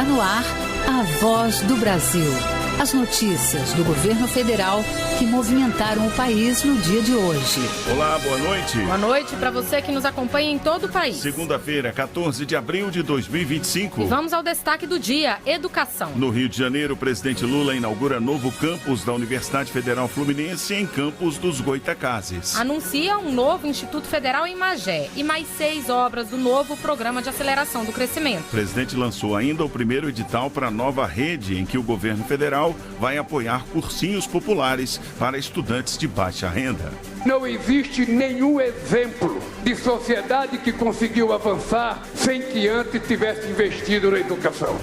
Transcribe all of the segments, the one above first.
Está no ar a Voz do Brasil. As notícias do governo federal que movimentaram o país no dia de hoje. Olá, boa noite. Boa noite para você que nos acompanha em todo o país. Segunda-feira, 14 de abril de 2025. E vamos ao destaque do dia, educação. No Rio de Janeiro, o presidente Lula inaugura novo campus da Universidade Federal Fluminense em Campos dos Goytacazes. Anuncia um novo Instituto Federal em Magé e mais 6 obras do novo Programa de Aceleração do Crescimento. O presidente lançou ainda o primeiro edital para a nova rede em que o governo federal vai apoiar cursinhos populares para estudantes de baixa renda. Não existe nenhum exemplo de sociedade que conseguiu avançar sem que antes tivesse investido na educação.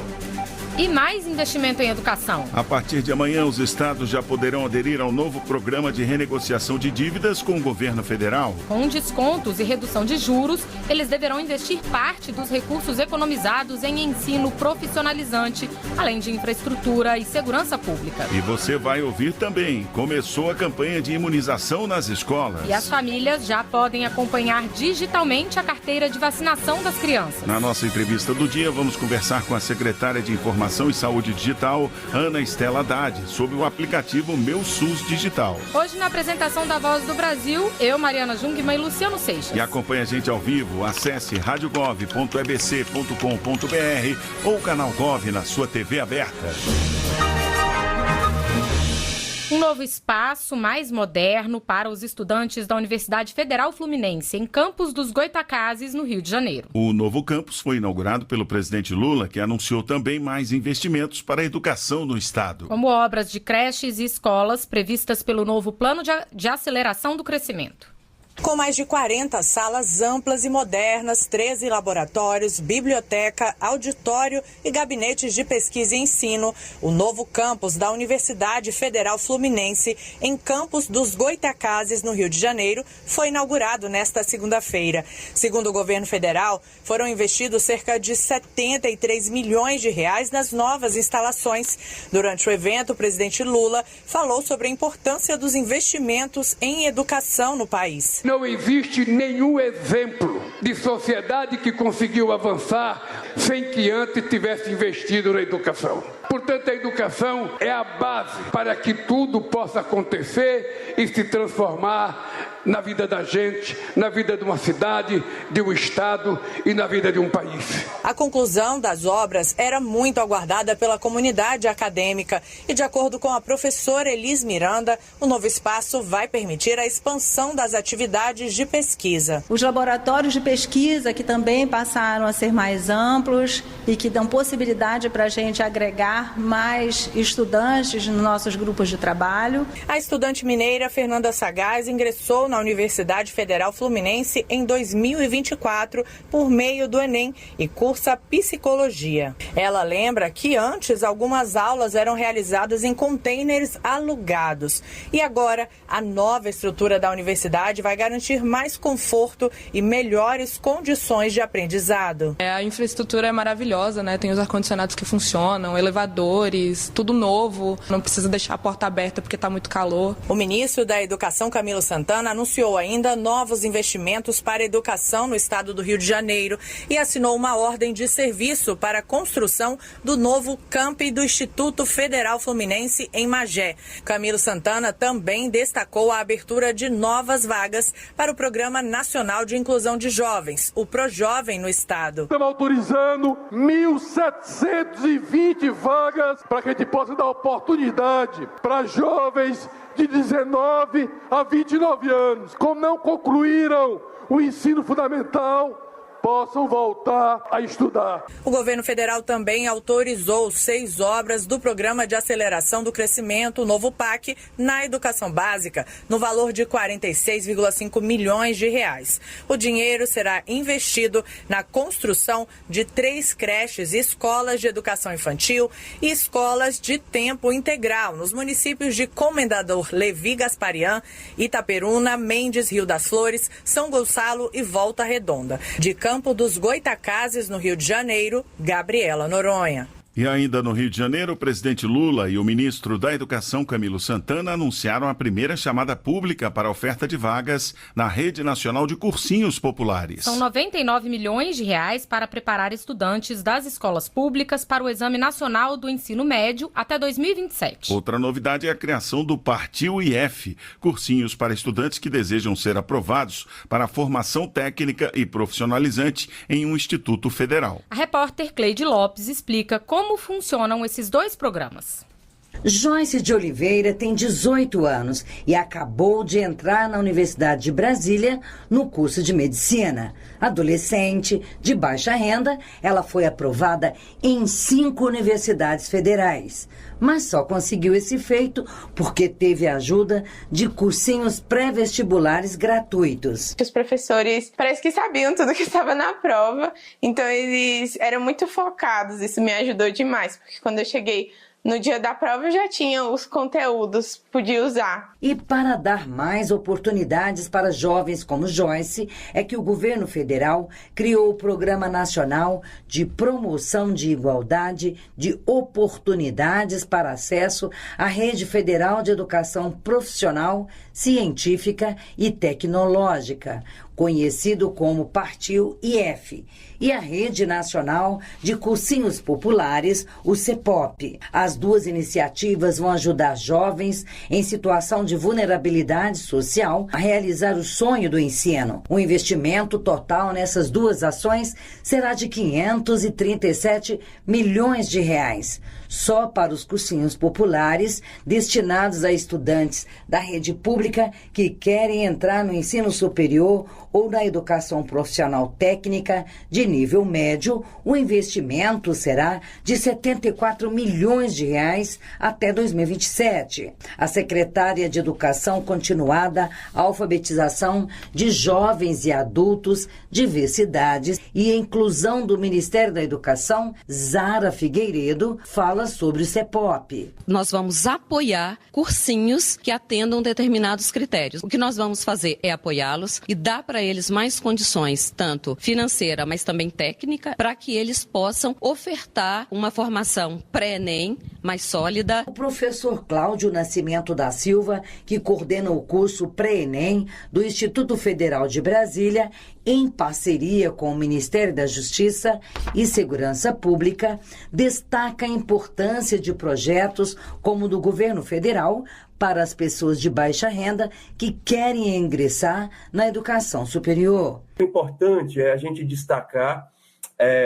E mais investimento em educação. A partir de amanhã, os estados já poderão aderir ao novo programa de renegociação de dívidas com o governo federal. Com descontos e redução de juros, eles deverão investir parte dos recursos economizados em ensino profissionalizante, além de infraestrutura e segurança pública. E você vai ouvir também, começou a campanha de imunização nas escolas. E as famílias já podem acompanhar digitalmente a carteira de vacinação das crianças. Na nossa entrevista do dia, vamos conversar com a secretária de Informação e Saúde Digital, Ana Estela Haddad, sobre o aplicativo Meu SUS Digital. Hoje, na apresentação da Voz do Brasil, eu, Mariana Jungmann e Luciano Seixas. E acompanha a gente ao vivo, acesse radiogov.ebc.com.br ou o canal Gov na sua TV aberta. Um novo espaço mais moderno para os estudantes da Universidade Federal Fluminense, em Campos dos Goytacazes, no Rio de Janeiro. O novo campus foi inaugurado pelo presidente Lula, que anunciou também mais investimentos para a educação no estado. Como obras de creches e escolas previstas pelo novo Plano de Aceleração do Crescimento. Com mais de 40 salas amplas e modernas, 13 laboratórios, biblioteca, auditório e gabinetes de pesquisa e ensino, o novo campus da Universidade Federal Fluminense, em Campos dos Goytacazes, no Rio de Janeiro, foi inaugurado nesta segunda-feira. Segundo o governo federal, foram investidos cerca de 73 milhões de reais nas novas instalações. Durante o evento, o presidente Lula falou sobre a importância dos investimentos em educação no país. Não existe nenhum exemplo de sociedade que conseguiu avançar sem que antes tivesse investido na educação. Portanto, a educação é a base para que tudo possa acontecer e se transformar na vida da gente, na vida de uma cidade, de um estado e na vida de um país. A conclusão das obras era muito aguardada pela comunidade acadêmica e, de acordo com a professora Elis Miranda, o novo espaço vai permitir a expansão das atividades de pesquisa. Os laboratórios de pesquisa que também passaram a ser mais amplos e que dão possibilidade para a gente agregar mais estudantes nos nossos grupos de trabalho. A estudante mineira Fernanda Sagaz ingressou na Universidade Federal Fluminense em 2024 por meio do Enem e cursa psicologia. Ela lembra que antes algumas aulas eram realizadas em containers alugados e agora a nova estrutura da universidade vai garantir mais conforto e melhores condições de aprendizado. A infraestrutura é maravilhosa, né? Tem os ar-condicionados que funcionam, elevadores, tudo novo, não precisa deixar a porta aberta porque está muito calor. O ministro da Educação, Camilo Santana, anunciou ainda novos investimentos para a educação no estado do Rio de Janeiro e assinou uma ordem de serviço para a construção do novo campi do Instituto Federal Fluminense em Magé. Camilo Santana também destacou a abertura de novas vagas para o Programa Nacional de Inclusão de Jovens, o ProJovem, no estado. Estamos autorizando 1.720 vagas para que a gente possa dar oportunidade para jovens de 19 a 29 anos, como não concluíram o ensino fundamental, possam voltar a estudar. O governo federal também autorizou 6 obras do Programa de Aceleração do Crescimento, o novo PAC, na educação básica, no valor de 46,5 milhões de reais. O dinheiro será investido na construção de 3 creches e escolas de educação infantil e escolas de tempo integral nos municípios de Comendador Levi Gasparian, Itaperuna, Mendes, Rio das Flores, São Gonçalo e Volta Redonda. De Campo dos Goytacazes, no Rio de Janeiro, Gabriela Noronha. E ainda no Rio de Janeiro, o presidente Lula e o ministro da Educação, Camilo Santana, anunciaram a primeira chamada pública para a oferta de vagas na Rede Nacional de Cursinhos Populares. São 99 milhões de reais para preparar estudantes das escolas públicas para o Exame Nacional do Ensino Médio até 2027. Outra novidade é a criação do Partiu IF, cursinhos para estudantes que desejam ser aprovados para a formação técnica e profissionalizante em um instituto federal. A repórter Cleide Lopes explica como funcionam esses dois programas. Joyce de Oliveira tem 18 anos e acabou de entrar na Universidade de Brasília no curso de medicina. Adolescente, de baixa renda, ela foi aprovada em 5 universidades federais. Mas só conseguiu esse feito porque teve a ajuda de cursinhos pré-vestibulares gratuitos. Os professores parece que sabiam tudo que estava na prova, então eles eram muito focados. Isso me ajudou demais, porque quando eu cheguei no dia da prova eu já tinha os conteúdos, podia usar. E para dar mais oportunidades para jovens como Joyce, é que o governo federal criou o Programa Nacional de Promoção de Igualdade de Oportunidades para Acesso à Rede Federal de Educação Profissional, Científica e Tecnológica, conhecido como Partiu IF, e a Rede Nacional de Cursinhos Populares, o CEPOP. As duas iniciativas vão ajudar jovens em situação de vulnerabilidade social a realizar o sonho do ensino. O investimento total nessas duas ações será de 537 milhões de reais. Só para os cursinhos populares destinados a estudantes da rede pública que querem entrar no ensino superior ou na educação profissional técnica de nível médio, o investimento será de 74 milhões de reais até 2027. A secretária de Educação Continuada, Alfabetização de Jovens e Adultos, Diversidades e Inclusão do Ministério da Educação, Zara Figueiredo, fala sobre o CEPOP. Nós vamos apoiar cursinhos que atendam determinados critérios. O que nós vamos fazer é apoiá-los e dar para eles mais condições, tanto financeira, mas também técnica, para que eles possam ofertar uma formação pré-ENEM mais sólida. O professor Cláudio Nascimento da Silva, que coordena o curso pré-ENEM do Instituto Federal de Brasília, em parceria com o Ministério da Justiça e Segurança Pública, destaca a importância de projetos como o do governo federal para as pessoas de baixa renda que querem ingressar na educação superior. O importante é a gente destacar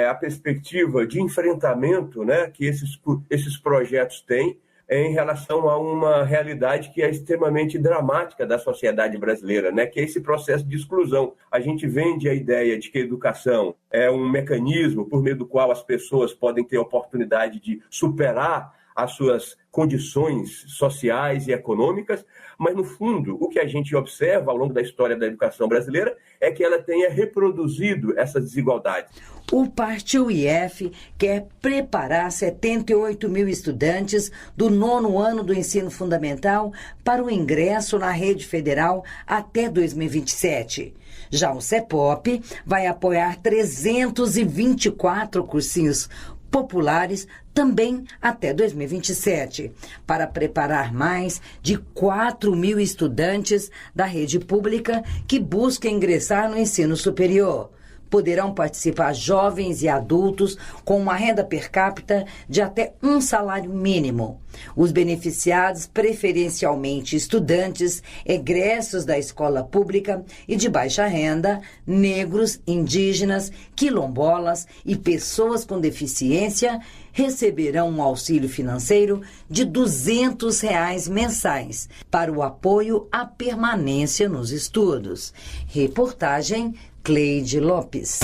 a perspectiva de enfrentamento, né, que esses projetos têm em relação a uma realidade que é extremamente dramática da sociedade brasileira, né? Que é esse processo de exclusão. A gente vende a ideia de que a educação é um mecanismo por meio do qual as pessoas podem ter a oportunidade de superar as suas condições sociais e econômicas, mas, no fundo, o que a gente observa ao longo da história da educação brasileira é que ela tenha reproduzido essas desigualdades. O Partiu IF quer preparar 78 mil estudantes do 9º ano do ensino fundamental para o ingresso na rede federal até 2027. Já o CEPOP vai apoiar 324 cursinhos populares também até 2027, para preparar mais de 4 mil estudantes da rede pública que buscam ingressar no ensino superior. Poderão participar jovens e adultos com uma renda per capita de até um salário mínimo. Os beneficiados, preferencialmente estudantes, egressos da escola pública e de baixa renda, negros, indígenas, quilombolas e pessoas com deficiência, receberão um auxílio financeiro de R$ 200 mensais para o apoio à permanência nos estudos. Reportagem Cleide Lopes.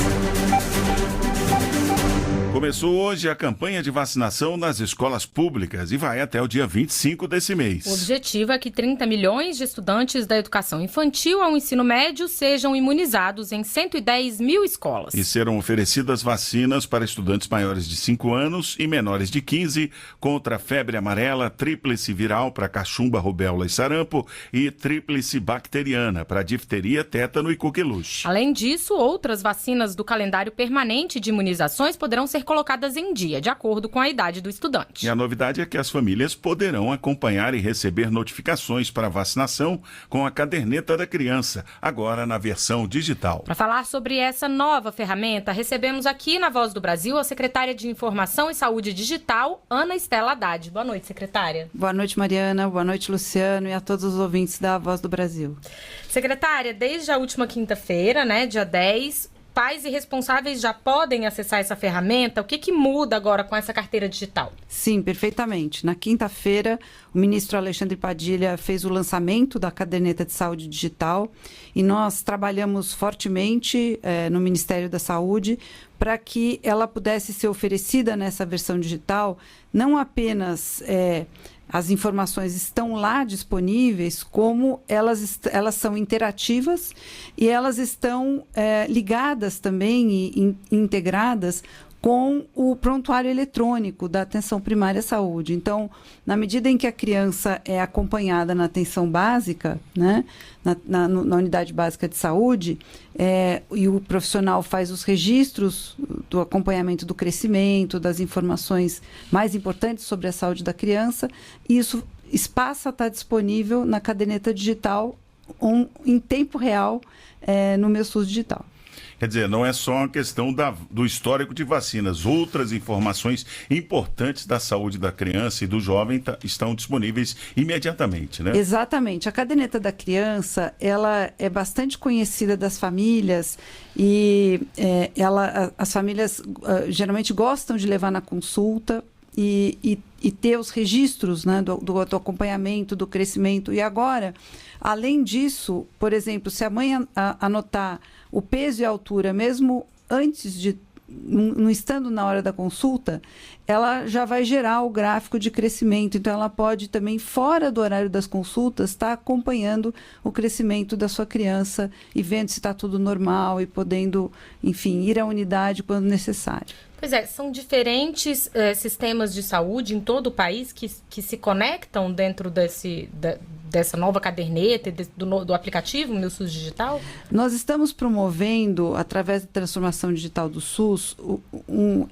Começou hoje a campanha de vacinação nas escolas públicas e vai até o dia 25 desse mês. O objetivo é que 30 milhões de estudantes da educação infantil ao ensino médio sejam imunizados em 110 mil escolas. E serão oferecidas vacinas para estudantes maiores de 5 anos e menores de 15 contra a febre amarela, tríplice viral para cachumba, rubéola e sarampo e tríplice bacteriana para difteria, tétano e coqueluche. Além disso, outras vacinas do calendário permanente de imunizações poderão ser colocadas em dia, de acordo com a idade do estudante. E a novidade é que as famílias poderão acompanhar e receber notificações para vacinação com a caderneta da criança, agora na versão digital. Para falar sobre essa nova ferramenta, recebemos aqui na Voz do Brasil a secretária de Informação e Saúde Digital, Ana Estela Haddad. Boa noite, secretária. Boa noite, Mariana. Boa noite, Luciano, e a todos os ouvintes da Voz do Brasil. Secretária, desde a última quinta-feira, dia 10, pais e responsáveis já podem acessar essa ferramenta. O que muda agora com essa carteira digital? Sim, perfeitamente. Na quinta-feira, o ministro Alexandre Padilha fez o lançamento da caderneta de saúde digital e nós trabalhamos fortemente no Ministério da Saúde para que ela pudesse ser oferecida nessa versão digital, não apenas as informações estão lá disponíveis, como elas são interativas e elas estão ligadas também e integradas com o prontuário eletrônico da atenção primária à saúde. Então, na medida em que a criança é acompanhada na atenção básica, né, na unidade básica de saúde, e o profissional faz os registros do acompanhamento do crescimento, das informações mais importantes sobre a saúde da criança, isso passa a estar disponível na caderneta digital em tempo real no Meu SUS Digital. Quer dizer, não é só uma questão do histórico de vacinas. Outras informações importantes da saúde da criança e do jovem estão disponíveis imediatamente, né? Exatamente. A caderneta da criança, ela é bastante conhecida das famílias e as famílias geralmente gostam de levar na consulta e ter os registros, né, do acompanhamento, do crescimento. E agora, além disso, por exemplo, se a mãe anotar o peso e a altura, mesmo antes de, não estando na hora da consulta, ela já vai gerar o gráfico de crescimento. Então, ela pode também, fora do horário das consultas, estar acompanhando o crescimento da sua criança e vendo se está tudo normal e podendo, enfim, ir à unidade quando necessário. Pois é, são diferentes sistemas de saúde em todo o país que se conectam dentro dessa nova caderneta e do aplicativo Meu SUS Digital? Nós estamos promovendo, através da transformação digital do SUS,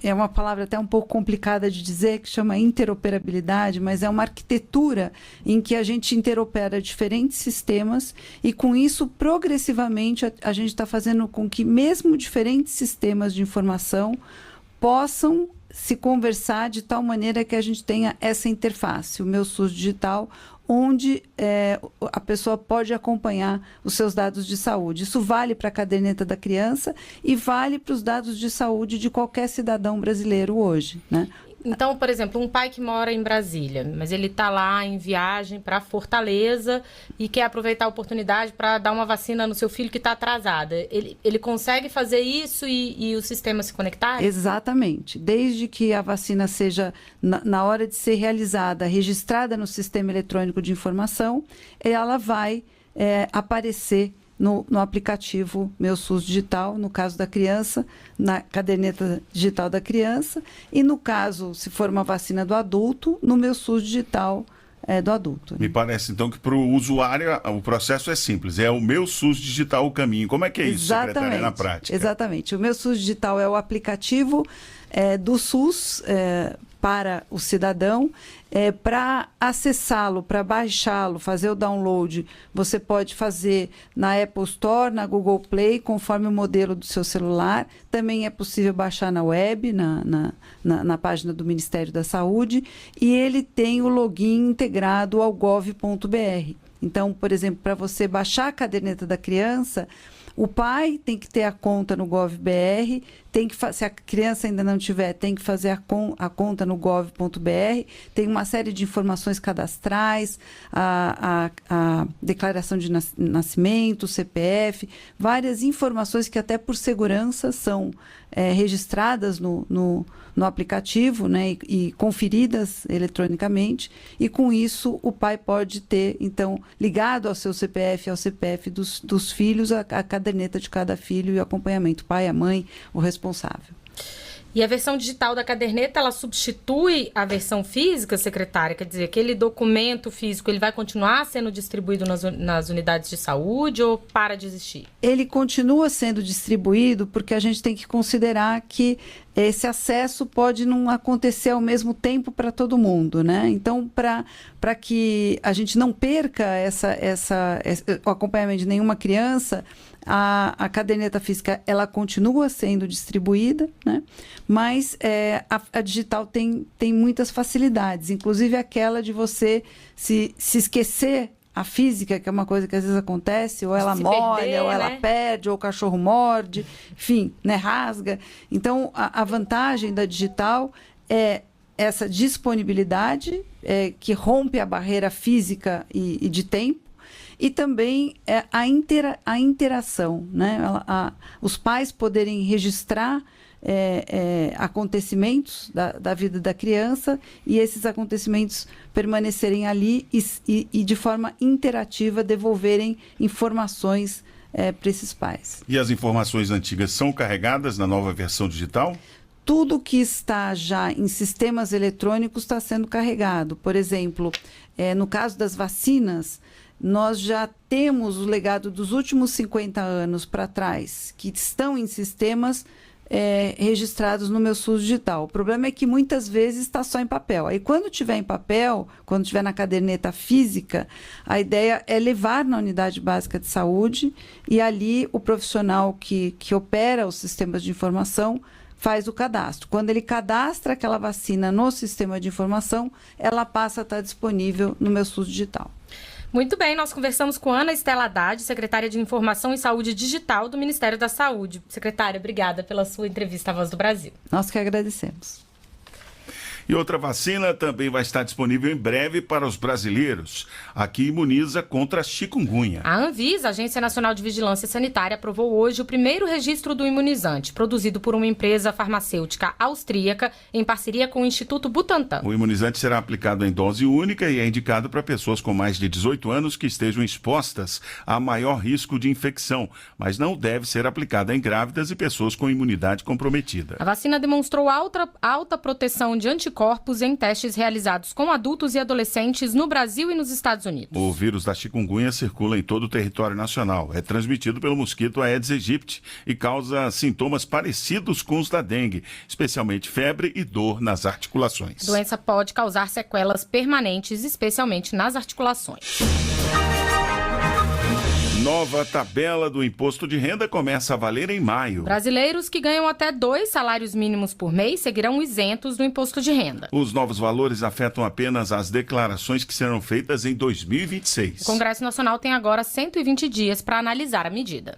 é uma palavra até um pouco complicada de dizer, que chama interoperabilidade, mas é uma arquitetura em que a gente interopera diferentes sistemas e, com isso, progressivamente, a gente está fazendo com que mesmo diferentes sistemas de informação possam se conversar de tal maneira que a gente tenha essa interface, o Meu SUS Digital, onde a pessoa pode acompanhar os seus dados de saúde. Isso vale para a caderneta da criança e vale para os dados de saúde de qualquer cidadão brasileiro hoje, né? Então, por exemplo, um pai que mora em Brasília, mas ele está lá em viagem para Fortaleza e quer aproveitar a oportunidade para dar uma vacina no seu filho que está atrasada. Ele consegue fazer isso e o sistema se conectar? Exatamente. Desde que a vacina seja, na hora de ser realizada, registrada no sistema eletrônico de informação, ela vai aparecer no aplicativo Meu SUS Digital, no caso da criança, na caderneta digital da criança, e no caso, se for uma vacina do adulto, no Meu SUS Digital do adulto. Né? Me parece, então, que para o usuário o processo é simples, é o Meu SUS Digital o caminho. Como é que é isso, secretária, na prática? Exatamente. O Meu SUS Digital é o aplicativo do SUS para o cidadão. Para acessá-lo, para baixá-lo, fazer o download, você pode fazer na Apple Store, na Google Play, conforme o modelo do seu celular. Também é possível baixar na web, na página do Ministério da Saúde. E ele tem o login integrado ao gov.br. Então, por exemplo, para você baixar a caderneta da criança, o pai tem que ter a conta no gov.br, se a criança ainda não tiver, tem que fazer a conta no gov.br, tem uma série de informações cadastrais, a declaração de nascimento, CPF, várias informações que até por segurança são registradas no aplicativo, né, e conferidas eletronicamente, e com isso o pai pode ter, então, ligado ao seu CPF, ao CPF dos filhos, a caderneta de cada filho e o acompanhamento, o pai, a mãe, o responsável. E a versão digital da caderneta, ela substitui a versão física, secretária? Quer dizer, aquele documento físico, ele vai continuar sendo distribuído nas unidades de saúde ou para de existir? Ele continua sendo distribuído porque a gente tem que considerar que esse acesso pode não acontecer ao mesmo tempo para todo mundo, né? Então, para que a gente não perca o acompanhamento de nenhuma criança, a caderneta física ela continua sendo distribuída, né? Mas a digital tem muitas facilidades, inclusive aquela de você se esquecer a física, que é uma coisa que às vezes acontece, ou ela molha, perder, ou ela perde, ou o cachorro morde, enfim, né, rasga. Então, a vantagem da digital é essa disponibilidade que rompe a barreira física e de tempo, e também a interação, né? Os pais poderem registrar acontecimentos da vida da criança e esses acontecimentos permanecerem ali e de forma interativa devolverem informações para esses pais. E as informações antigas são carregadas na nova versão digital? Tudo que está já em sistemas eletrônicos está sendo carregado. Por exemplo, no caso das vacinas, nós já temos o legado dos últimos 50 anos para trás, que estão em sistemas registrados no meu SUS digital. O problema é que muitas vezes está só em papel. Aí quando tiver em papel, quando tiver na caderneta física, a ideia é levar na unidade básica de saúde e ali o profissional que opera os sistemas de informação faz o cadastro. Quando ele cadastra aquela vacina no sistema de informação, ela passa a estar disponível no meu SUS digital. Muito bem, nós conversamos com Ana Estela Haddad, secretária de Informação e Saúde Digital do Ministério da Saúde. Secretária, obrigada pela sua entrevista à Voz do Brasil. Nós que agradecemos. E outra vacina também vai estar disponível em breve para os brasileiros. Aqui imuniza contra a chikungunya. A Anvisa, Agência Nacional de Vigilância Sanitária, aprovou hoje o primeiro registro do imunizante, produzido por uma empresa farmacêutica austríaca em parceria com o Instituto Butantan. O imunizante será aplicado em dose única e é indicado para pessoas com mais de 18 anos que estejam expostas a maior risco de infecção, mas não deve ser aplicada em grávidas e pessoas com imunidade comprometida. A vacina demonstrou alta proteção de anticorpos em testes realizados com adultos e adolescentes no Brasil e nos Estados Unidos. O vírus da chikungunya circula em todo o território nacional. É transmitido pelo mosquito Aedes aegypti e causa sintomas parecidos com os da dengue, especialmente febre e dor nas articulações. A doença pode causar sequelas permanentes, especialmente nas articulações. Nova tabela do imposto de renda começa a valer em maio. Brasileiros que ganham até 2 salários mínimos por mês seguirão isentos do imposto de renda. Os novos valores afetam apenas as declarações que serão feitas em 2026. O Congresso Nacional tem agora 120 dias para analisar a medida.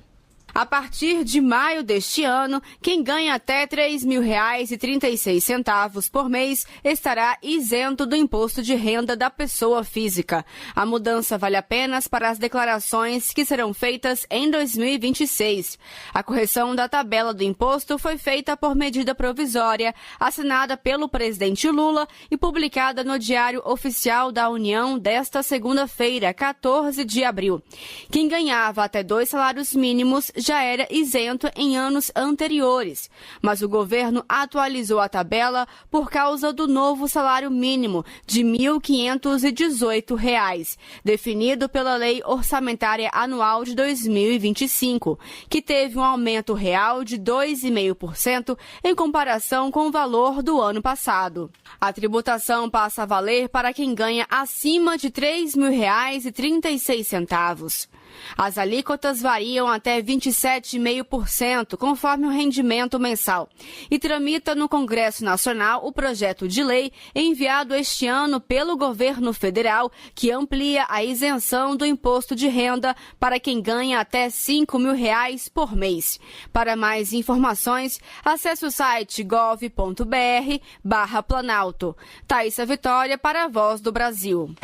A partir de maio deste ano, quem ganha até R$ 3.036 por mês estará isento do imposto de renda da pessoa física. A mudança vale apenas para as declarações que serão feitas em 2026. A correção da tabela do imposto foi feita por medida provisória, assinada pelo presidente Lula e publicada no Diário Oficial da União desta segunda-feira, 14 de abril. Quem ganhava até 2 salários mínimos já era isento em anos anteriores, mas o governo atualizou a tabela por causa do novo salário mínimo de R$ 1.518, definido pela Lei Orçamentária Anual de 2025, que teve um aumento real de 2,5% em comparação com o valor do ano passado. A tributação passa a valer para quem ganha acima de R$ 3.036. As alíquotas variam até 27,5%, conforme o rendimento mensal, e tramita no Congresso Nacional o projeto de lei enviado este ano pelo governo federal, que amplia a isenção do imposto de renda para quem ganha até R$ 5.000 por mês. Para mais informações, acesse o site gov.br/Planalto. Thaisa Vitória para a Voz do Brasil.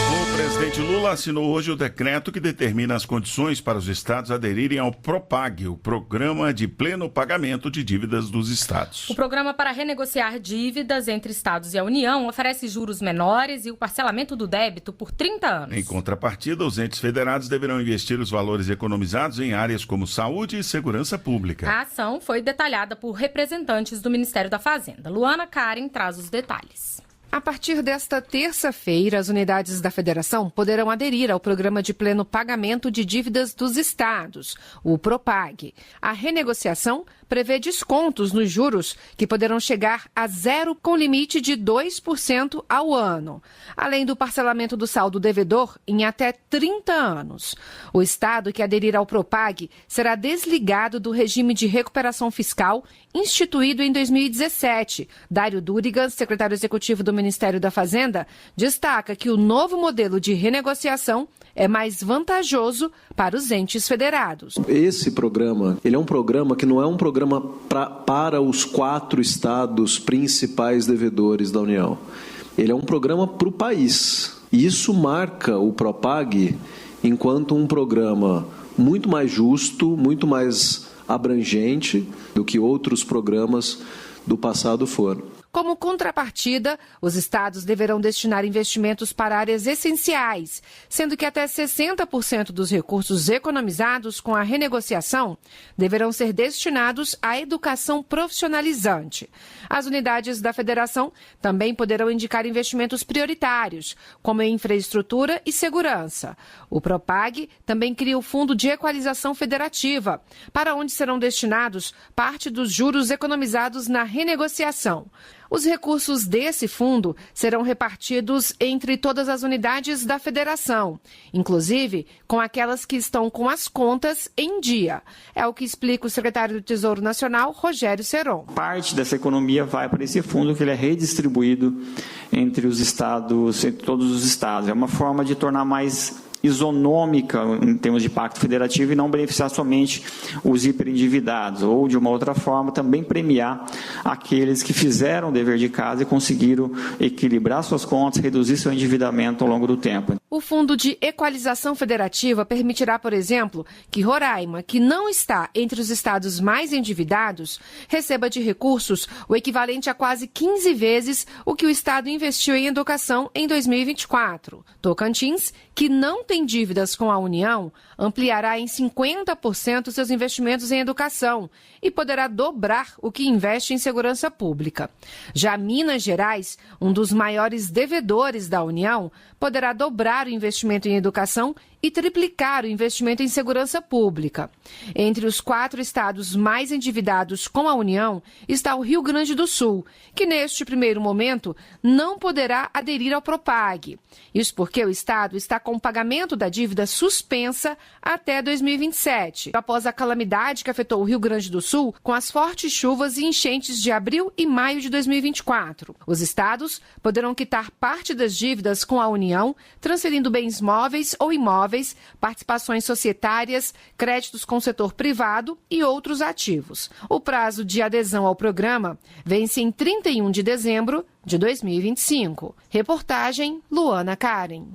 O presidente Lula assinou hoje o decreto que determina as condições para os estados aderirem ao PROPAG, o Programa de Pleno Pagamento de Dívidas dos Estados. O programa para renegociar dívidas entre estados e a União oferece juros menores e o parcelamento do débito por 30 anos. Em contrapartida, os entes federados deverão investir os valores economizados em áreas como saúde e segurança pública. A ação foi detalhada por representantes do Ministério da Fazenda. Luana Karen traz os detalhes. A partir desta terça-feira, as unidades da Federação poderão aderir ao Programa de Pleno Pagamento de Dívidas dos Estados, o PROPAG. A renegociação prevê descontos nos juros que poderão chegar a zero com limite de 2% ao ano, além do parcelamento do saldo devedor em até 30 anos. O Estado que aderir ao PROPAG será desligado do regime de recuperação fiscal instituído em 2017. Dário Durigan, secretário executivo do Ministério da Fazenda, destaca que o novo modelo de renegociação é mais vantajoso para os entes federados. Esse programa, ele é um programa que não é um programa para os 4 estados principais devedores da União. Ele é um programa para o país. E isso marca o PROPAG enquanto um programa muito mais justo, muito mais abrangente do que outros programas do passado foram. Como contrapartida, os estados deverão destinar investimentos para áreas essenciais, sendo que até 60% dos recursos economizados com a renegociação deverão ser destinados à educação profissionalizante. As unidades da federação também poderão indicar investimentos prioritários, como em infraestrutura e segurança. O PROPAG também cria o Fundo de Equalização Federativa, para onde serão destinados parte dos juros economizados na renegociação. Os recursos desse fundo serão repartidos entre todas as unidades da federação, inclusive com aquelas que estão com as contas em dia. É o que explica o secretário do Tesouro Nacional, Rogério Seron. Parte dessa economia vai para esse fundo, que ele é redistribuído entre os estados, entre todos os estados. É uma forma de tornar mais isonômica em termos de pacto federativo e não beneficiar somente os hiperendividados, ou de uma outra forma também premiar aqueles que fizeram o dever de casa e conseguiram equilibrar suas contas, reduzir seu endividamento ao longo do tempo. O Fundo de Equalização Federativa permitirá, por exemplo, que Roraima, que não está entre os estados mais endividados, receba de recursos o equivalente a quase 15 vezes o que o estado investiu em educação em 2024. Tocantins, que não tem dívidas com a União, ampliará em 50% seus investimentos em educação e poderá dobrar o que investe em segurança pública. Já Minas Gerais, um dos maiores devedores da União, poderá dobrar o investimento em educação e triplicar o investimento em segurança pública. Entre os 4 estados mais endividados com a União está o Rio Grande do Sul, que neste primeiro momento não poderá aderir ao PROPAG. Isso porque o estado está com o pagamento da dívida suspensa até 2027, após a calamidade que afetou o Rio Grande do Sul com as fortes chuvas e enchentes de abril e maio de 2024. Os estados poderão quitar parte das dívidas com a União, transferindo bens móveis ou imóveis, participações societárias, créditos com o setor privado e outros ativos. O prazo de adesão ao programa vence em 31 de dezembro de 2025. Reportagem Luana Karen.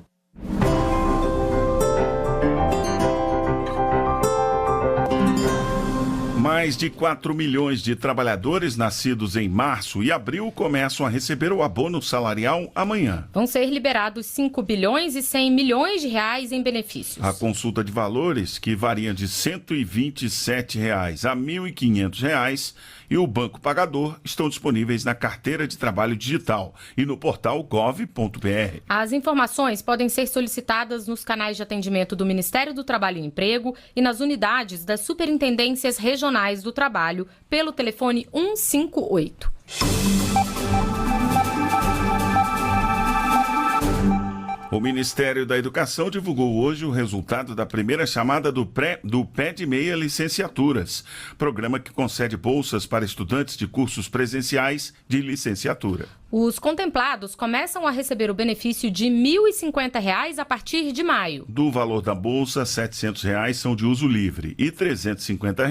Mais de 4 milhões de trabalhadores nascidos em março e abril começam a receber o abono salarial amanhã. Vão ser liberados 5 bilhões e 100 milhões de reais em benefícios. A consulta de valores, que varia de R$ 127 reais a R$ 1.500 reais, e o Banco Pagador estão disponíveis na carteira de trabalho digital e no portal gov.br. As informações podem ser solicitadas nos canais de atendimento do Ministério do Trabalho e Emprego e nas unidades das Superintendências Regionais do Trabalho pelo telefone 158. O Ministério da Educação divulgou hoje o resultado da primeira chamada do Pé de Meia Licenciaturas, programa que concede bolsas para estudantes de cursos presenciais de licenciatura. Os contemplados começam a receber o benefício de R$ 1.050 a partir de maio. Do valor da bolsa, R$ 700 são de uso livre e R$ 350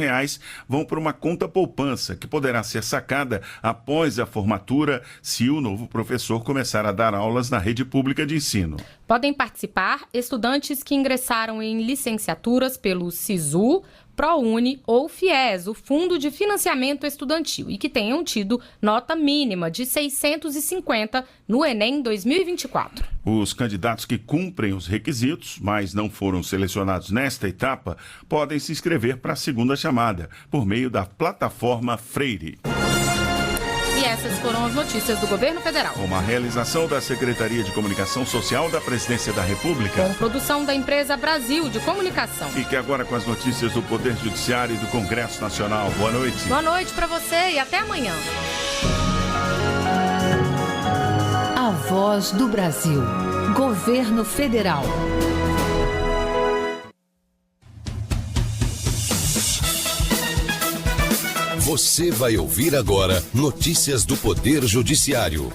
vão para uma conta poupança, que poderá ser sacada após a formatura, se o novo professor começar a dar aulas na rede pública de ensino. Podem participar estudantes que ingressaram em licenciaturas pelo SISU, ProUni ou FIES, o Fundo de Financiamento Estudantil, e que tenham tido nota mínima de 650 no Enem 2024. Os candidatos que cumprem os requisitos, mas não foram selecionados nesta etapa, podem se inscrever para a segunda chamada, por meio da plataforma Freire. E essas foram as notícias do Governo Federal. Uma realização da Secretaria de Comunicação Social da Presidência da República. Com produção da empresa Brasil de Comunicação. Fique agora com as notícias do Poder Judiciário e do Congresso Nacional. Boa noite. Boa noite para você e até amanhã. A Voz do Brasil. Governo Federal. Você vai ouvir agora notícias do Poder Judiciário.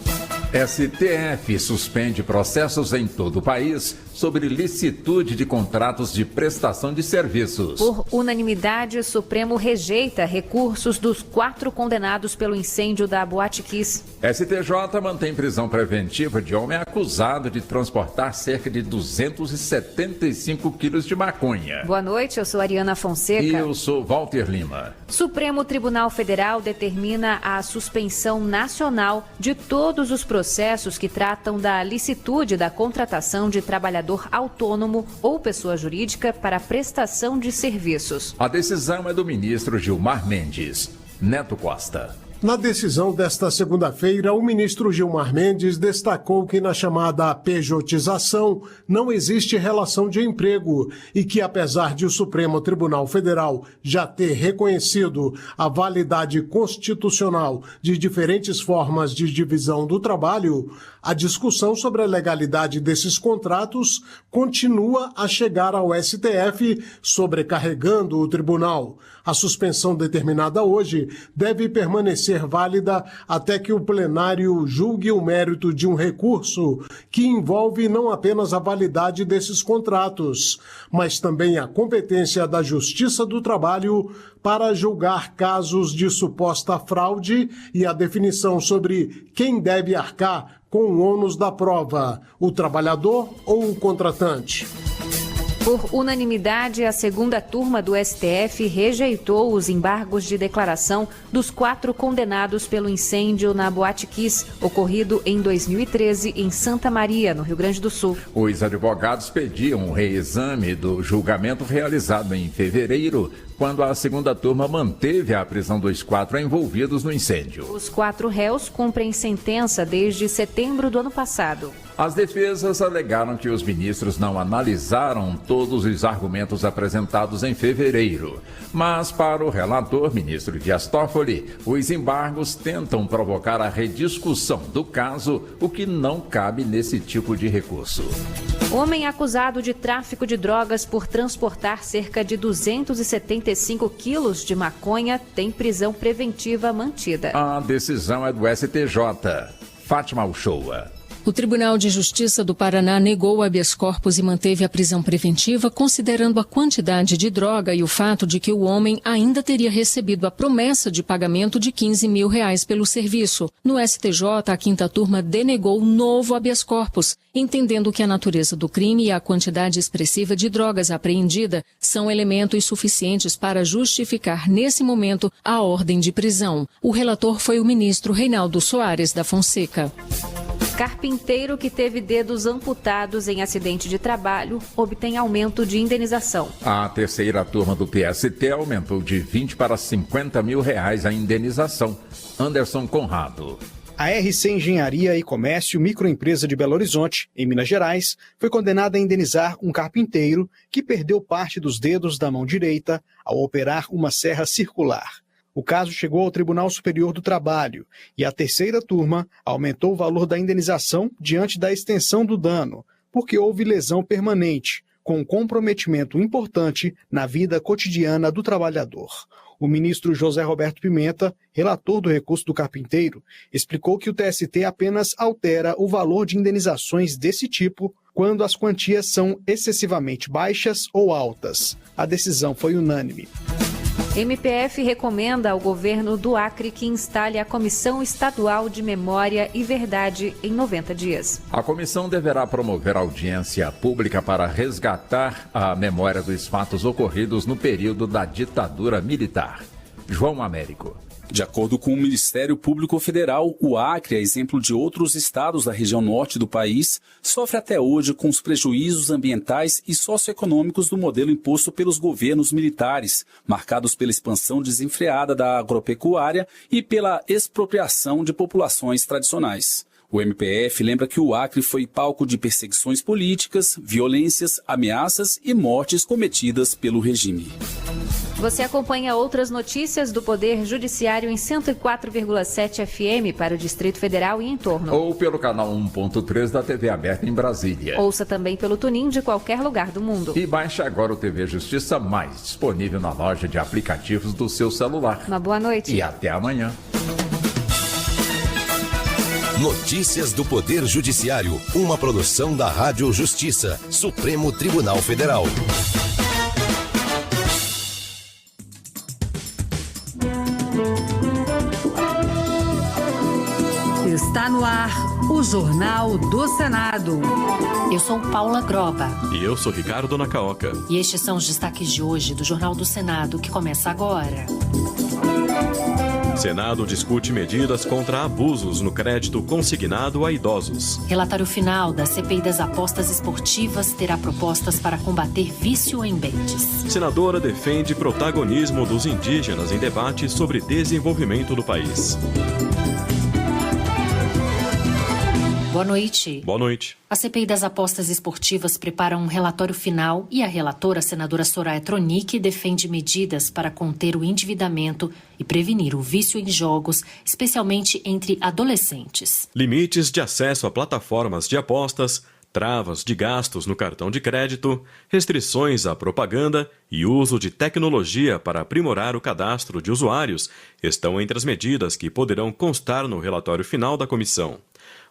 STF suspende processos em todo o país sobre licitude de contratos de prestação de serviços. Por unanimidade, o Supremo rejeita recursos dos 4 condenados pelo incêndio da Boate Kiss. STJ mantém prisão preventiva de homem acusado de transportar cerca de 275 quilos de maconha. Boa noite, eu sou Ariana Fonseca. E eu sou Walter Lima. Supremo Tribunal Federal determina a suspensão nacional de todos os processos que tratam da licitude da contratação de trabalhador autônomo ou pessoa jurídica para prestação de serviços. A decisão é do ministro Gilmar Mendes. Neto Costa. Na decisão desta segunda-feira, o ministro Gilmar Mendes destacou que na chamada pejotização não existe relação de emprego e que, apesar de o Supremo Tribunal Federal já ter reconhecido a validade constitucional de diferentes formas de divisão do trabalho, a discussão sobre a legalidade desses contratos continua a chegar ao STF, sobrecarregando o tribunal. A suspensão determinada hoje deve permanecer válida até que o plenário julgue o mérito de um recurso que envolve não apenas a validade desses contratos, mas também a competência da Justiça do Trabalho para julgar casos de suposta fraude e a definição sobre quem deve arcar com o ônus da prova, o trabalhador ou o contratante. Por unanimidade, a segunda turma do STF rejeitou os embargos de declaração dos 4 condenados pelo incêndio na Boate Kiss, ocorrido em 2013 em Santa Maria, no Rio Grande do Sul. Os advogados pediam um reexame do julgamento realizado em fevereiro, quando a segunda turma manteve a prisão dos 4 envolvidos no incêndio. Os 4 réus cumprem sentença desde setembro do ano passado. As defesas alegaram que os ministros não analisaram todos os argumentos apresentados em fevereiro. Mas, para o relator, ministro Dias Toffoli, os embargos tentam provocar a rediscussão do caso, o que não cabe nesse tipo de recurso. Homem acusado de tráfico de drogas por transportar cerca de 275 quilos de maconha tem prisão preventiva mantida. A decisão é do STJ. Fátima Uchoa. O Tribunal de Justiça do Paraná negou o habeas corpus e manteve a prisão preventiva, considerando a quantidade de droga e o fato de que o homem ainda teria recebido a promessa de pagamento de R$15 mil pelo serviço. No STJ, a quinta turma denegou novo habeas corpus, entendendo que a natureza do crime e a quantidade expressiva de drogas apreendida são elementos suficientes para justificar, nesse momento, a ordem de prisão. O relator foi o ministro Reinaldo Soares da Fonseca. Carpinteiro que teve dedos amputados em acidente de trabalho obtém aumento de indenização. A terceira turma do TST aumentou de R$20 para R$50 mil a indenização. Anderson Conrado. A RC Engenharia e Comércio, microempresa de Belo Horizonte, em Minas Gerais, foi condenada a indenizar um carpinteiro que perdeu parte dos dedos da mão direita ao operar uma serra circular. O caso chegou ao Tribunal Superior do Trabalho e a terceira turma aumentou o valor da indenização diante da extensão do dano, porque houve lesão permanente, com um comprometimento importante na vida cotidiana do trabalhador. O ministro José Roberto Pimenta, relator do recurso do carpinteiro, explicou que o TST apenas altera o valor de indenizações desse tipo quando as quantias são excessivamente baixas ou altas. A decisão foi unânime. MPF recomenda ao governo do Acre que instale a Comissão Estadual de Memória e Verdade em 90 dias. A comissão deverá promover audiência pública para resgatar a memória dos fatos ocorridos no período da ditadura militar. João Américo. De acordo com o Ministério Público Federal, o Acre, a exemplo de outros estados da região norte do país, sofre até hoje com os prejuízos ambientais e socioeconômicos do modelo imposto pelos governos militares, marcados pela expansão desenfreada da agropecuária e pela expropriação de populações tradicionais. O MPF lembra que o Acre foi palco de perseguições políticas, violências, ameaças e mortes cometidas pelo regime. Você acompanha outras notícias do Poder Judiciário em 104,7 FM para o Distrito Federal e em torno. Ou pelo canal 1.3 da TV aberta em Brasília. Ouça também pelo TuneIn de qualquer lugar do mundo. E baixe agora o TV Justiça Mais, disponível na loja de aplicativos do seu celular. Uma boa noite. E até amanhã. Notícias do Poder Judiciário, uma produção da Rádio Justiça, Supremo Tribunal Federal. Está no ar o Jornal do Senado. Eu sou Paula Groba. E eu sou Ricardo Nacaoca. E estes são os destaques de hoje do Jornal do Senado, que começa agora. Senado discute medidas contra abusos no crédito consignado a idosos. Relatório final da CPI das apostas esportivas terá propostas para combater vício em bets. Senadora defende protagonismo dos indígenas em debate sobre desenvolvimento do país. Boa noite. Boa noite. A CPI das apostas esportivas prepara um relatório final e a relatora, a senadora Soraya Tronic, defende medidas para conter o endividamento e prevenir o vício em jogos, especialmente entre adolescentes. Limites de acesso a plataformas de apostas, travas de gastos no cartão de crédito, restrições à propaganda e uso de tecnologia para aprimorar o cadastro de usuários estão entre as medidas que poderão constar no relatório final da comissão.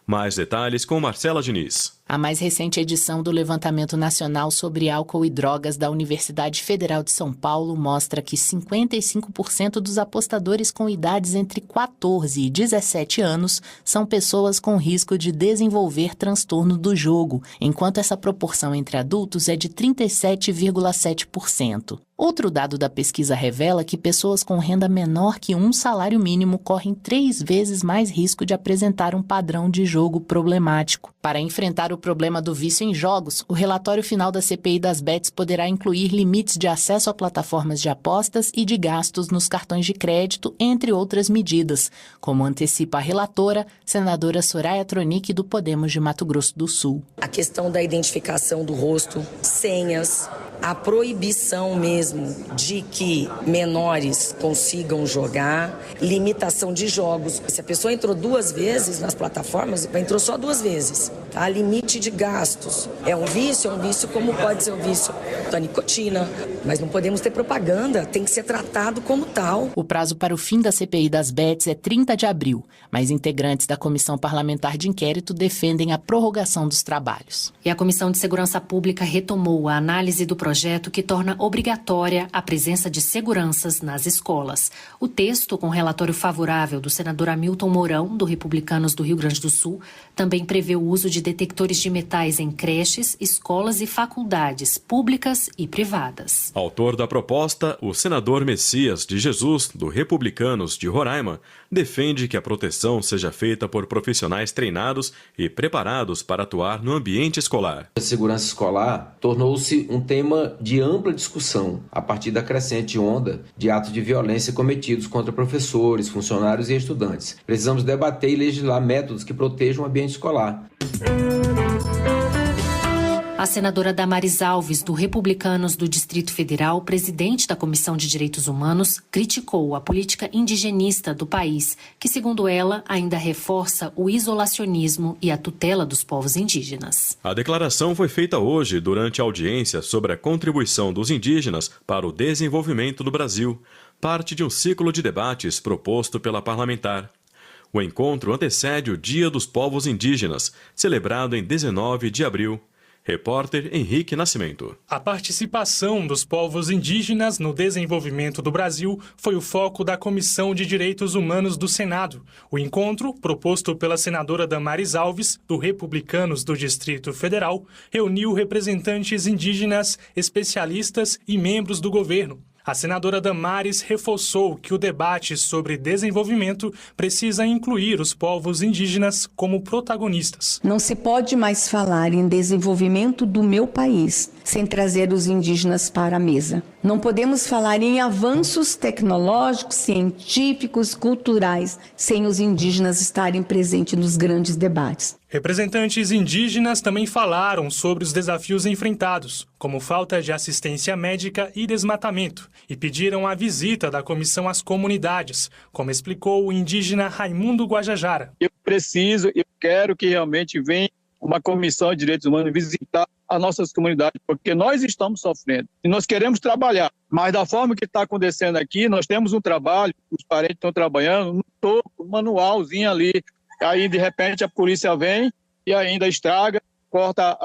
Mais detalhes com Marcela Diniz. A mais recente edição do Levantamento Nacional sobre Álcool e Drogas da Universidade Federal de São Paulo mostra que 55% dos apostadores com idades entre 14 e 17 anos são pessoas com risco de desenvolver transtorno do jogo, enquanto essa proporção entre adultos é de 37,7%. Outro dado da pesquisa revela que pessoas com renda menor que um salário mínimo correm 3 vezes mais risco de apresentar um padrão de jogo problemático. Para enfrentar o problema do vício em jogos, o relatório final da CPI das bets poderá incluir limites de acesso a plataformas de apostas e de gastos nos cartões de crédito, entre outras medidas, como antecipa a relatora, senadora Soraya Tronic, do Podemos de Mato Grosso do Sul. A questão da identificação do rosto, senhas, a proibição mesmo de que menores consigam jogar, limitação de jogos. Se a pessoa entrou 2 vezes nas plataformas, entrou só 2 vezes. Tá? Limite de gastos. É um vício como pode ser um vício da nicotina, mas não podemos ter propaganda, tem que ser tratado como tal. O prazo para o fim da CPI das bets é 30 de abril, mas integrantes da Comissão Parlamentar de Inquérito defendem a prorrogação dos trabalhos. E a Comissão de Segurança Pública retomou a análise do projeto que torna obrigatória a presença de seguranças nas escolas. O texto, com relatório favorável do senador Hamilton Mourão, do Republicanos do Rio Grande do Sul, também prevê o uso de detectores de metais em creches, escolas e faculdades públicas e privadas. Autor da proposta, o senador Messias de Jesus, do Republicanos de Roraima, defende que a proteção seja feita por profissionais treinados e preparados para atuar no ambiente escolar. A segurança escolar tornou-se um tema de ampla discussão a partir da crescente onda de atos de violência cometidos contra professores, funcionários e estudantes. Precisamos debater e legislar métodos que protejam o ambiente escolar. A senadora Damares Alves, do Republicanos do Distrito Federal, presidente da Comissão de Direitos Humanos, criticou a política indigenista do país, que, segundo ela, ainda reforça o isolacionismo e a tutela dos povos indígenas. A declaração foi feita hoje durante a audiência sobre a contribuição dos indígenas para o desenvolvimento do Brasil, parte de um ciclo de debates proposto pela parlamentar. O encontro antecede o Dia dos Povos Indígenas, celebrado em 19 de abril. Repórter Henrique Nascimento. A participação dos povos indígenas no desenvolvimento do Brasil foi o foco da Comissão de Direitos Humanos do Senado. O encontro, proposto pela senadora Damares Alves, do Republicanos do Distrito Federal, reuniu representantes indígenas, especialistas e membros do governo. A senadora Damares reforçou que o debate sobre desenvolvimento precisa incluir os povos indígenas como protagonistas. Não se pode mais falar em desenvolvimento do meu país sem trazer os indígenas para a mesa. Não podemos falar em avanços tecnológicos, científicos, culturais, sem os indígenas estarem presentes nos grandes debates. Representantes indígenas também falaram sobre os desafios enfrentados, como falta de assistência médica e desmatamento, e pediram a visita da comissão às comunidades, como explicou o indígena Raimundo Guajajara. Eu quero que realmente venha uma comissão de direitos humanos visitar as nossas comunidades, porque nós estamos sofrendo e nós queremos trabalhar, mas da forma que está acontecendo aqui, nós temos um trabalho, os parentes estão trabalhando, um topo, um manualzinho ali, aí de repente a polícia vem e ainda estraga, corta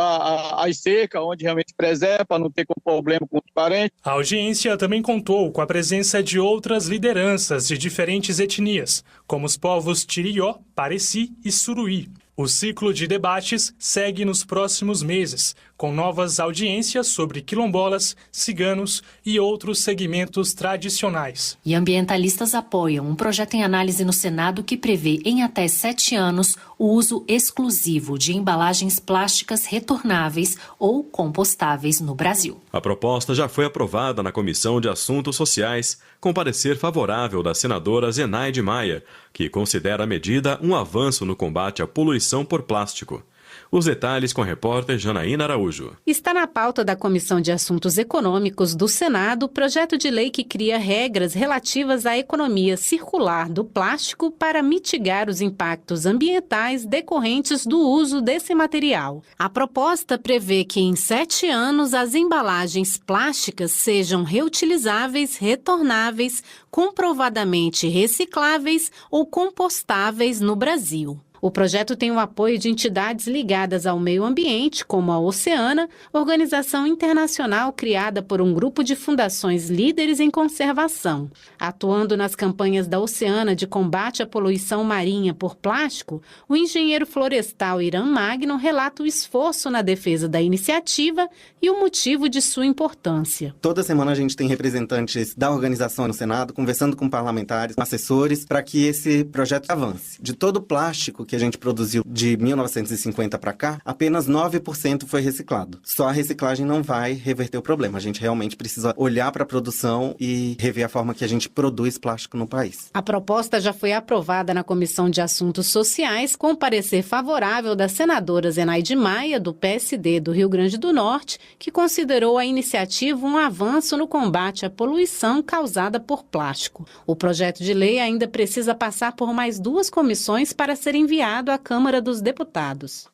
as secas, onde realmente preserva, para não ter problema com os parentes. A audiência também contou com a presença de outras lideranças de diferentes etnias, como os povos Tirió, Pareci e Suruí. O ciclo de debates segue nos próximos meses, com novas audiências sobre quilombolas, ciganos e outros segmentos tradicionais. E ambientalistas apoiam um projeto em análise no Senado que prevê em até 7 anos o uso exclusivo de embalagens plásticas retornáveis ou compostáveis no Brasil. A proposta já foi aprovada na Comissão de Assuntos Sociais, com parecer favorável da senadora Zenaide Maia, que considera a medida um avanço no combate à poluição por plástico. Os detalhes com a repórter Janaína Araújo. Está na pauta da Comissão de Assuntos Econômicos do Senado o projeto de lei que cria regras relativas à economia circular do plástico para mitigar os impactos ambientais decorrentes do uso desse material. A proposta prevê que em 7 anos as embalagens plásticas sejam reutilizáveis, retornáveis, comprovadamente recicláveis ou compostáveis no Brasil. O projeto tem o apoio de entidades ligadas ao meio ambiente, como a Oceana, organização internacional criada por um grupo de fundações líderes em conservação. Atuando nas campanhas da Oceana de combate à poluição marinha por plástico, o engenheiro florestal Irã Magno relata o esforço na defesa da iniciativa e o motivo de sua importância. Toda semana a gente tem representantes da organização no Senado conversando com parlamentares, assessores, para que esse projeto avance. De todo o plástico que a gente produziu de 1950 para cá, apenas 9% foi reciclado. Só a reciclagem não vai reverter o problema. A gente realmente precisa olhar para a produção e rever a forma que a gente produz plástico no país. A proposta já foi aprovada na Comissão de Assuntos Sociais, com parecer favorável da senadora Zenaide Maia, do PSD do Rio Grande do Norte, que considerou a iniciativa um avanço no combate à poluição causada por plástico. O projeto de lei ainda precisa passar por mais 2 comissões para ser enviado à Câmara dos Deputados.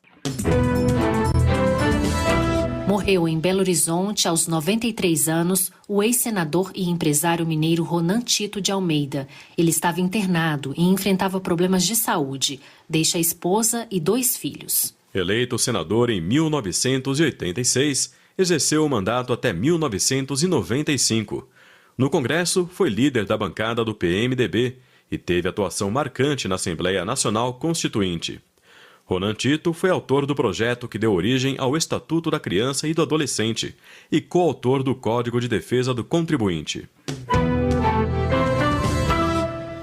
Morreu em Belo Horizonte, aos 93 anos, o ex-senador e empresário mineiro Ronan Tito de Almeida. Ele estava internado e enfrentava problemas de saúde. Deixa a esposa e 2 filhos. Eleito senador em 1986, exerceu o mandato até 1995. No Congresso, foi líder da bancada do PMDB e teve atuação marcante na Assembleia Nacional Constituinte. Ronan Tito foi autor do projeto que deu origem ao Estatuto da Criança e do Adolescente e coautor do Código de Defesa do Contribuinte.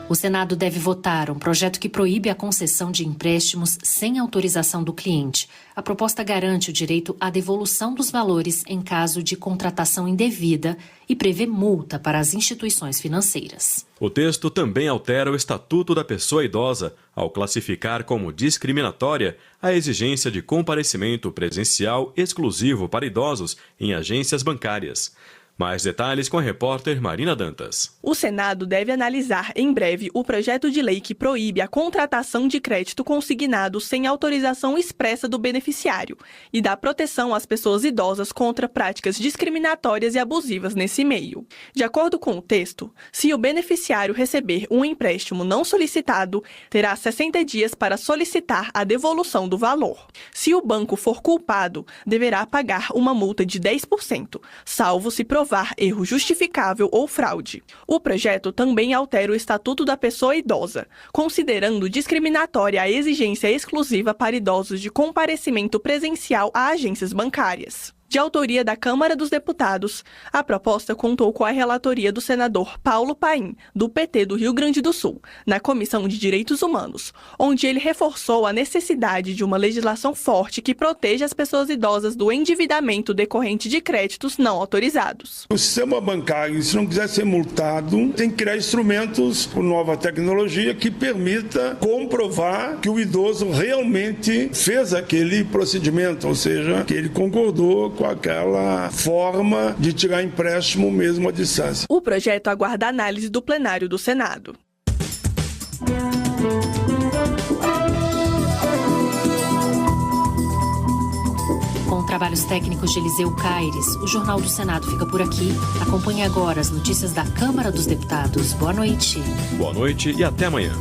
O Senado deve votar um projeto que proíbe a concessão de empréstimos sem autorização do cliente. A proposta garante o direito à devolução dos valores em caso de contratação indevida e prevê multa para as instituições financeiras. O texto também altera o Estatuto da Pessoa Idosa, ao classificar como discriminatória a exigência de comparecimento presencial exclusivo para idosos em agências bancárias. Mais detalhes com a repórter Marina Dantas. O Senado deve analisar em breve o projeto de lei que proíbe a contratação de crédito consignado sem autorização expressa do beneficiário e dá proteção às pessoas idosas contra práticas discriminatórias e abusivas nesse meio. De acordo com o texto, se o beneficiário receber um empréstimo não solicitado, terá 60 dias para solicitar a devolução do valor. Se o banco for culpado, deverá pagar uma multa de 10%, salvo se provar erro justificável ou fraude. O projeto também altera o Estatuto da Pessoa Idosa, considerando discriminatória a exigência exclusiva para idosos de comparecimento presencial a agências bancárias. De autoria da Câmara dos Deputados, a proposta contou com a relatoria do senador Paulo Paim, do PT do Rio Grande do Sul, na Comissão de Direitos Humanos, onde ele reforçou a necessidade de uma legislação forte que proteja as pessoas idosas do endividamento decorrente de créditos não autorizados. O sistema bancário, se não quiser ser multado, tem que criar instrumentos com nova tecnologia que permita comprovar que o idoso realmente fez aquele procedimento, ou seja, que ele concordou com aquela forma de tirar empréstimo mesmo à distância. O projeto aguarda a análise do plenário do Senado. Com trabalhos técnicos de Eliseu Caires, o Jornal do Senado fica por aqui. Acompanhe agora as notícias da Câmara dos Deputados. Boa noite. Boa noite e até amanhã.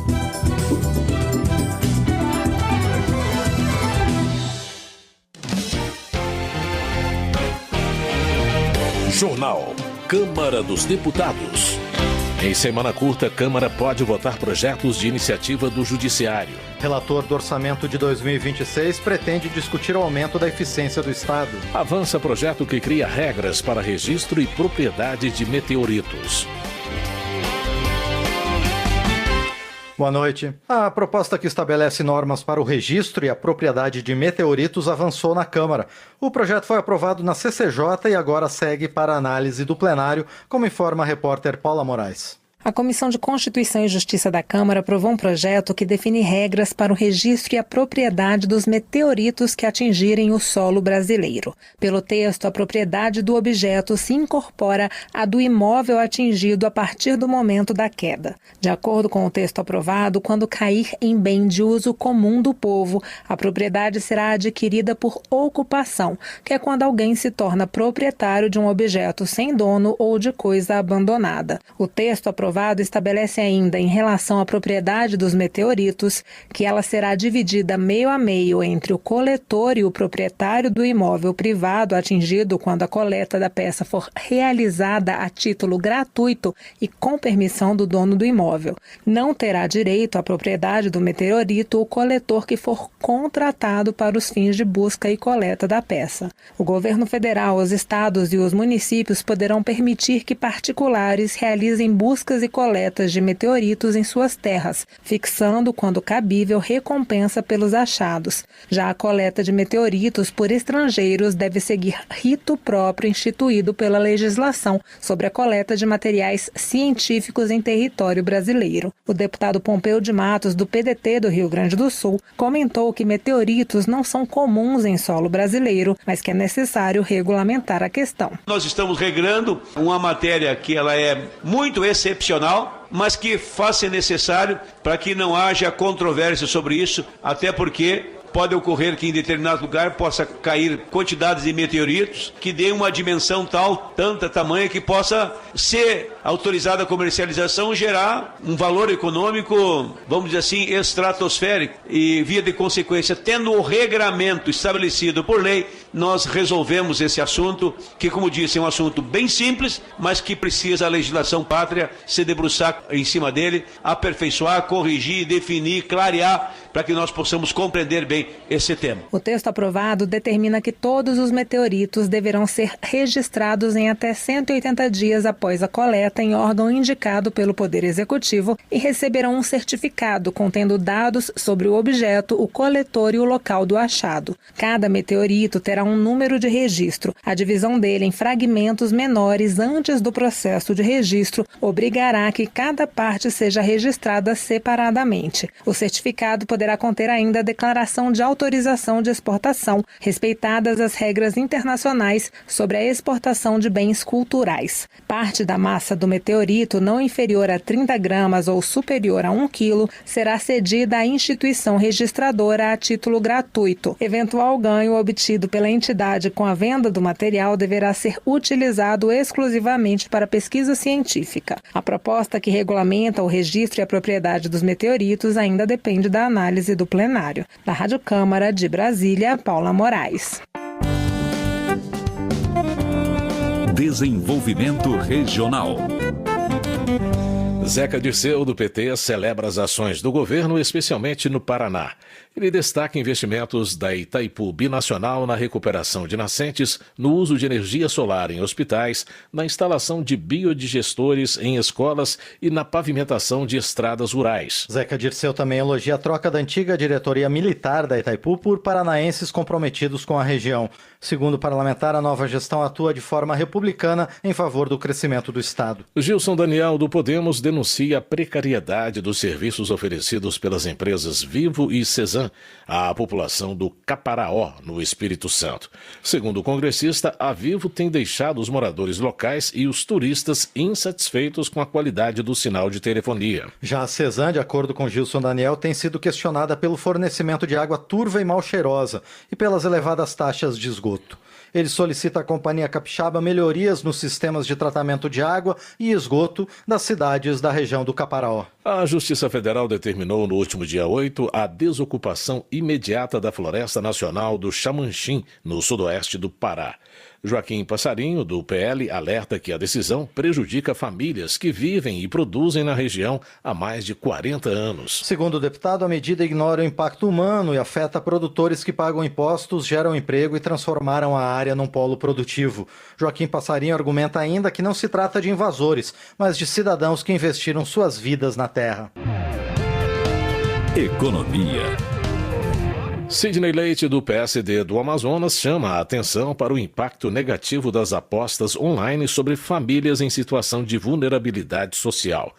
Jornal Câmara dos Deputados. Em semana curta, a Câmara pode votar projetos de iniciativa do Judiciário. Relator do orçamento de 2026 pretende discutir o aumento da eficiência do Estado. Avança projeto que cria regras para registro e propriedade de meteoritos. Boa noite. A proposta que estabelece normas para o registro e a propriedade de meteoritos avançou na Câmara. O projeto foi aprovado na CCJ e agora segue para análise do plenário, como informa a repórter Paula Moraes. A Comissão de Constituição e Justiça da Câmara aprovou um projeto que define regras para o registro e a propriedade dos meteoritos que atingirem o solo brasileiro. Pelo texto, a propriedade do objeto se incorpora à do imóvel atingido a partir do momento da queda. De acordo com o texto aprovado, quando cair em bem de uso comum do povo, a propriedade será adquirida por ocupação, que é quando alguém se torna proprietário de um objeto sem dono ou de coisa abandonada. O texto aprovado estabelece ainda, em relação à propriedade dos meteoritos, que ela será dividida meio a meio entre o coletor e o proprietário do imóvel privado atingido quando a coleta da peça for realizada a título gratuito e com permissão do dono do imóvel. Não terá direito à propriedade do meteorito o coletor que for contratado para os fins de busca e coleta da peça. O governo federal, os estados e os municípios poderão permitir que particulares realizem buscas e coletas de meteoritos em suas terras, fixando, quando cabível, recompensa pelos achados. Já a coleta de meteoritos por estrangeiros deve seguir rito próprio instituído pela legislação sobre a coleta de materiais científicos em território brasileiro. O deputado Pompeu de Matos, do PDT do Rio Grande do Sul, comentou que meteoritos não são comuns em solo brasileiro, mas que é necessário regulamentar a questão. Nós estamos regrando uma matéria que ela é muito excepcional, mas que faz ser necessário para que não haja controvérsia sobre isso, até porque pode ocorrer que em determinado lugar possa cair quantidades de meteoritos que dê uma dimensão tanta tamanha que possa ser autorizada a comercialização e gerar um valor econômico, vamos dizer assim, estratosférico. E via de consequência, tendo o regramento estabelecido por lei, nós resolvemos esse assunto, que, como disse, é um assunto bem simples, mas que precisa a legislação pátria se debruçar em cima dele, aperfeiçoar, corrigir, definir, clarear, para que nós possamos compreender bem esse tema. O texto aprovado determina que todos os meteoritos deverão ser registrados em até 180 dias após a coleta em órgão indicado pelo Poder Executivo e receberão um certificado contendo dados sobre o objeto, o coletor e o local do achado. Cada meteorito terá um número de registro. A divisão dele em fragmentos menores antes do processo de registro obrigará que cada parte seja registrada separadamente. O certificado poderá conter ainda a declaração de autorização de exportação, respeitadas as regras internacionais sobre a exportação de bens culturais. Parte da massa do meteorito, não inferior a 30 gramas ou superior a 1 quilo, será cedida à instituição registradora a título gratuito. Eventual ganho obtido pela entidade com a venda do material deverá ser utilizado exclusivamente para pesquisa científica. A proposta que regulamenta o registro e a propriedade dos meteoritos ainda depende da análise do plenário. Da Rádio Câmara de Brasília, Paula Moraes. Desenvolvimento Regional. Zeca Dirceu, do PT, celebra as ações do governo, especialmente no Paraná. Ele destaca investimentos da Itaipu Binacional na recuperação de nascentes, no uso de energia solar em hospitais, na instalação de biodigestores em escolas e na pavimentação de estradas rurais. Zeca Dirceu também elogia a troca da antiga diretoria militar da Itaipu por paranaenses comprometidos com a região. Segundo o parlamentar, a nova gestão atua de forma republicana em favor do crescimento do Estado. Gilson Daniel, do Podemos, denuncia a precariedade dos serviços oferecidos pelas empresas Vivo e Cesan à população do Caparaó, no Espírito Santo. Segundo o congressista, a Vivo tem deixado os moradores locais e os turistas insatisfeitos com a qualidade do sinal de telefonia. Já a Cesan, de acordo com Gilson Daniel, tem sido questionada pelo fornecimento de água turva e mal cheirosa e pelas elevadas taxas de esgoto. Ele solicita à Companhia Capixaba melhorias nos sistemas de tratamento de água e esgoto das cidades da região do Caparaó. A Justiça Federal determinou no último dia 8 a desocupação imediata da Floresta Nacional do Xamanchim, no sudoeste do Pará. Joaquim Passarinho, do PL, alerta que a decisão prejudica famílias que vivem e produzem na região há mais de 40 anos. Segundo o deputado, a medida ignora o impacto humano e afeta produtores que pagam impostos, geram emprego e transformaram a área num polo produtivo. Joaquim Passarinho argumenta ainda que não se trata de invasores, mas de cidadãos que investiram suas vidas na terra. Economia. Sidney Leite, do PSD do Amazonas, chama a atenção para o impacto negativo das apostas online sobre famílias em situação de vulnerabilidade social.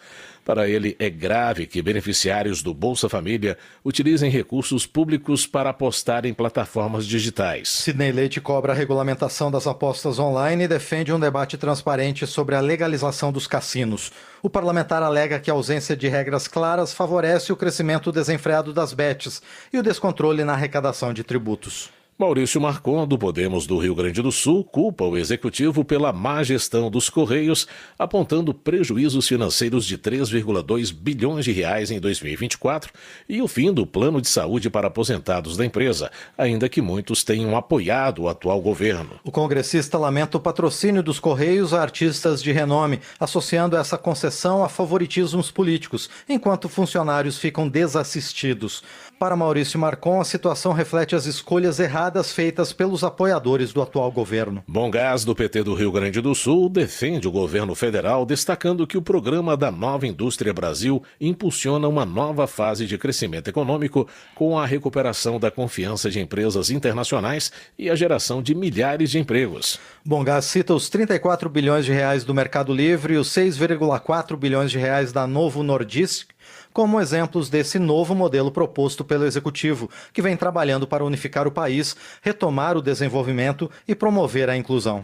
Para ele, é grave que beneficiários do Bolsa Família utilizem recursos públicos para apostar em plataformas digitais. Sidney Leite cobra a regulamentação das apostas online e defende um debate transparente sobre a legalização dos cassinos. O parlamentar alega que a ausência de regras claras favorece o crescimento desenfreado das bets e o descontrole na arrecadação de tributos. Maurício Marcon, do Podemos do Rio Grande do Sul, culpa o executivo pela má gestão dos Correios, apontando prejuízos financeiros de 3,2 bilhões de reais em 2024 e o fim do plano de saúde para aposentados da empresa, ainda que muitos tenham apoiado o atual governo. O congressista lamenta o patrocínio dos Correios a artistas de renome, associando essa concessão a favoritismos políticos, enquanto funcionários ficam desassistidos. Para Maurício Marcon, a situação reflete as escolhas erradas feitas pelos apoiadores do atual governo. Bom Gás, do PT do Rio Grande do Sul, defende o governo federal, destacando que o programa da Nova Indústria Brasil impulsiona uma nova fase de crescimento econômico com a recuperação da confiança de empresas internacionais e a geração de milhares de empregos. Bom Gás cita os 34 bilhões de reais do Mercado Livre e os 6,4 bilhões de reais da Novo Nordisk como exemplos desse novo modelo proposto pelo Executivo, que vem trabalhando para unificar o país, retomar o desenvolvimento e promover a inclusão.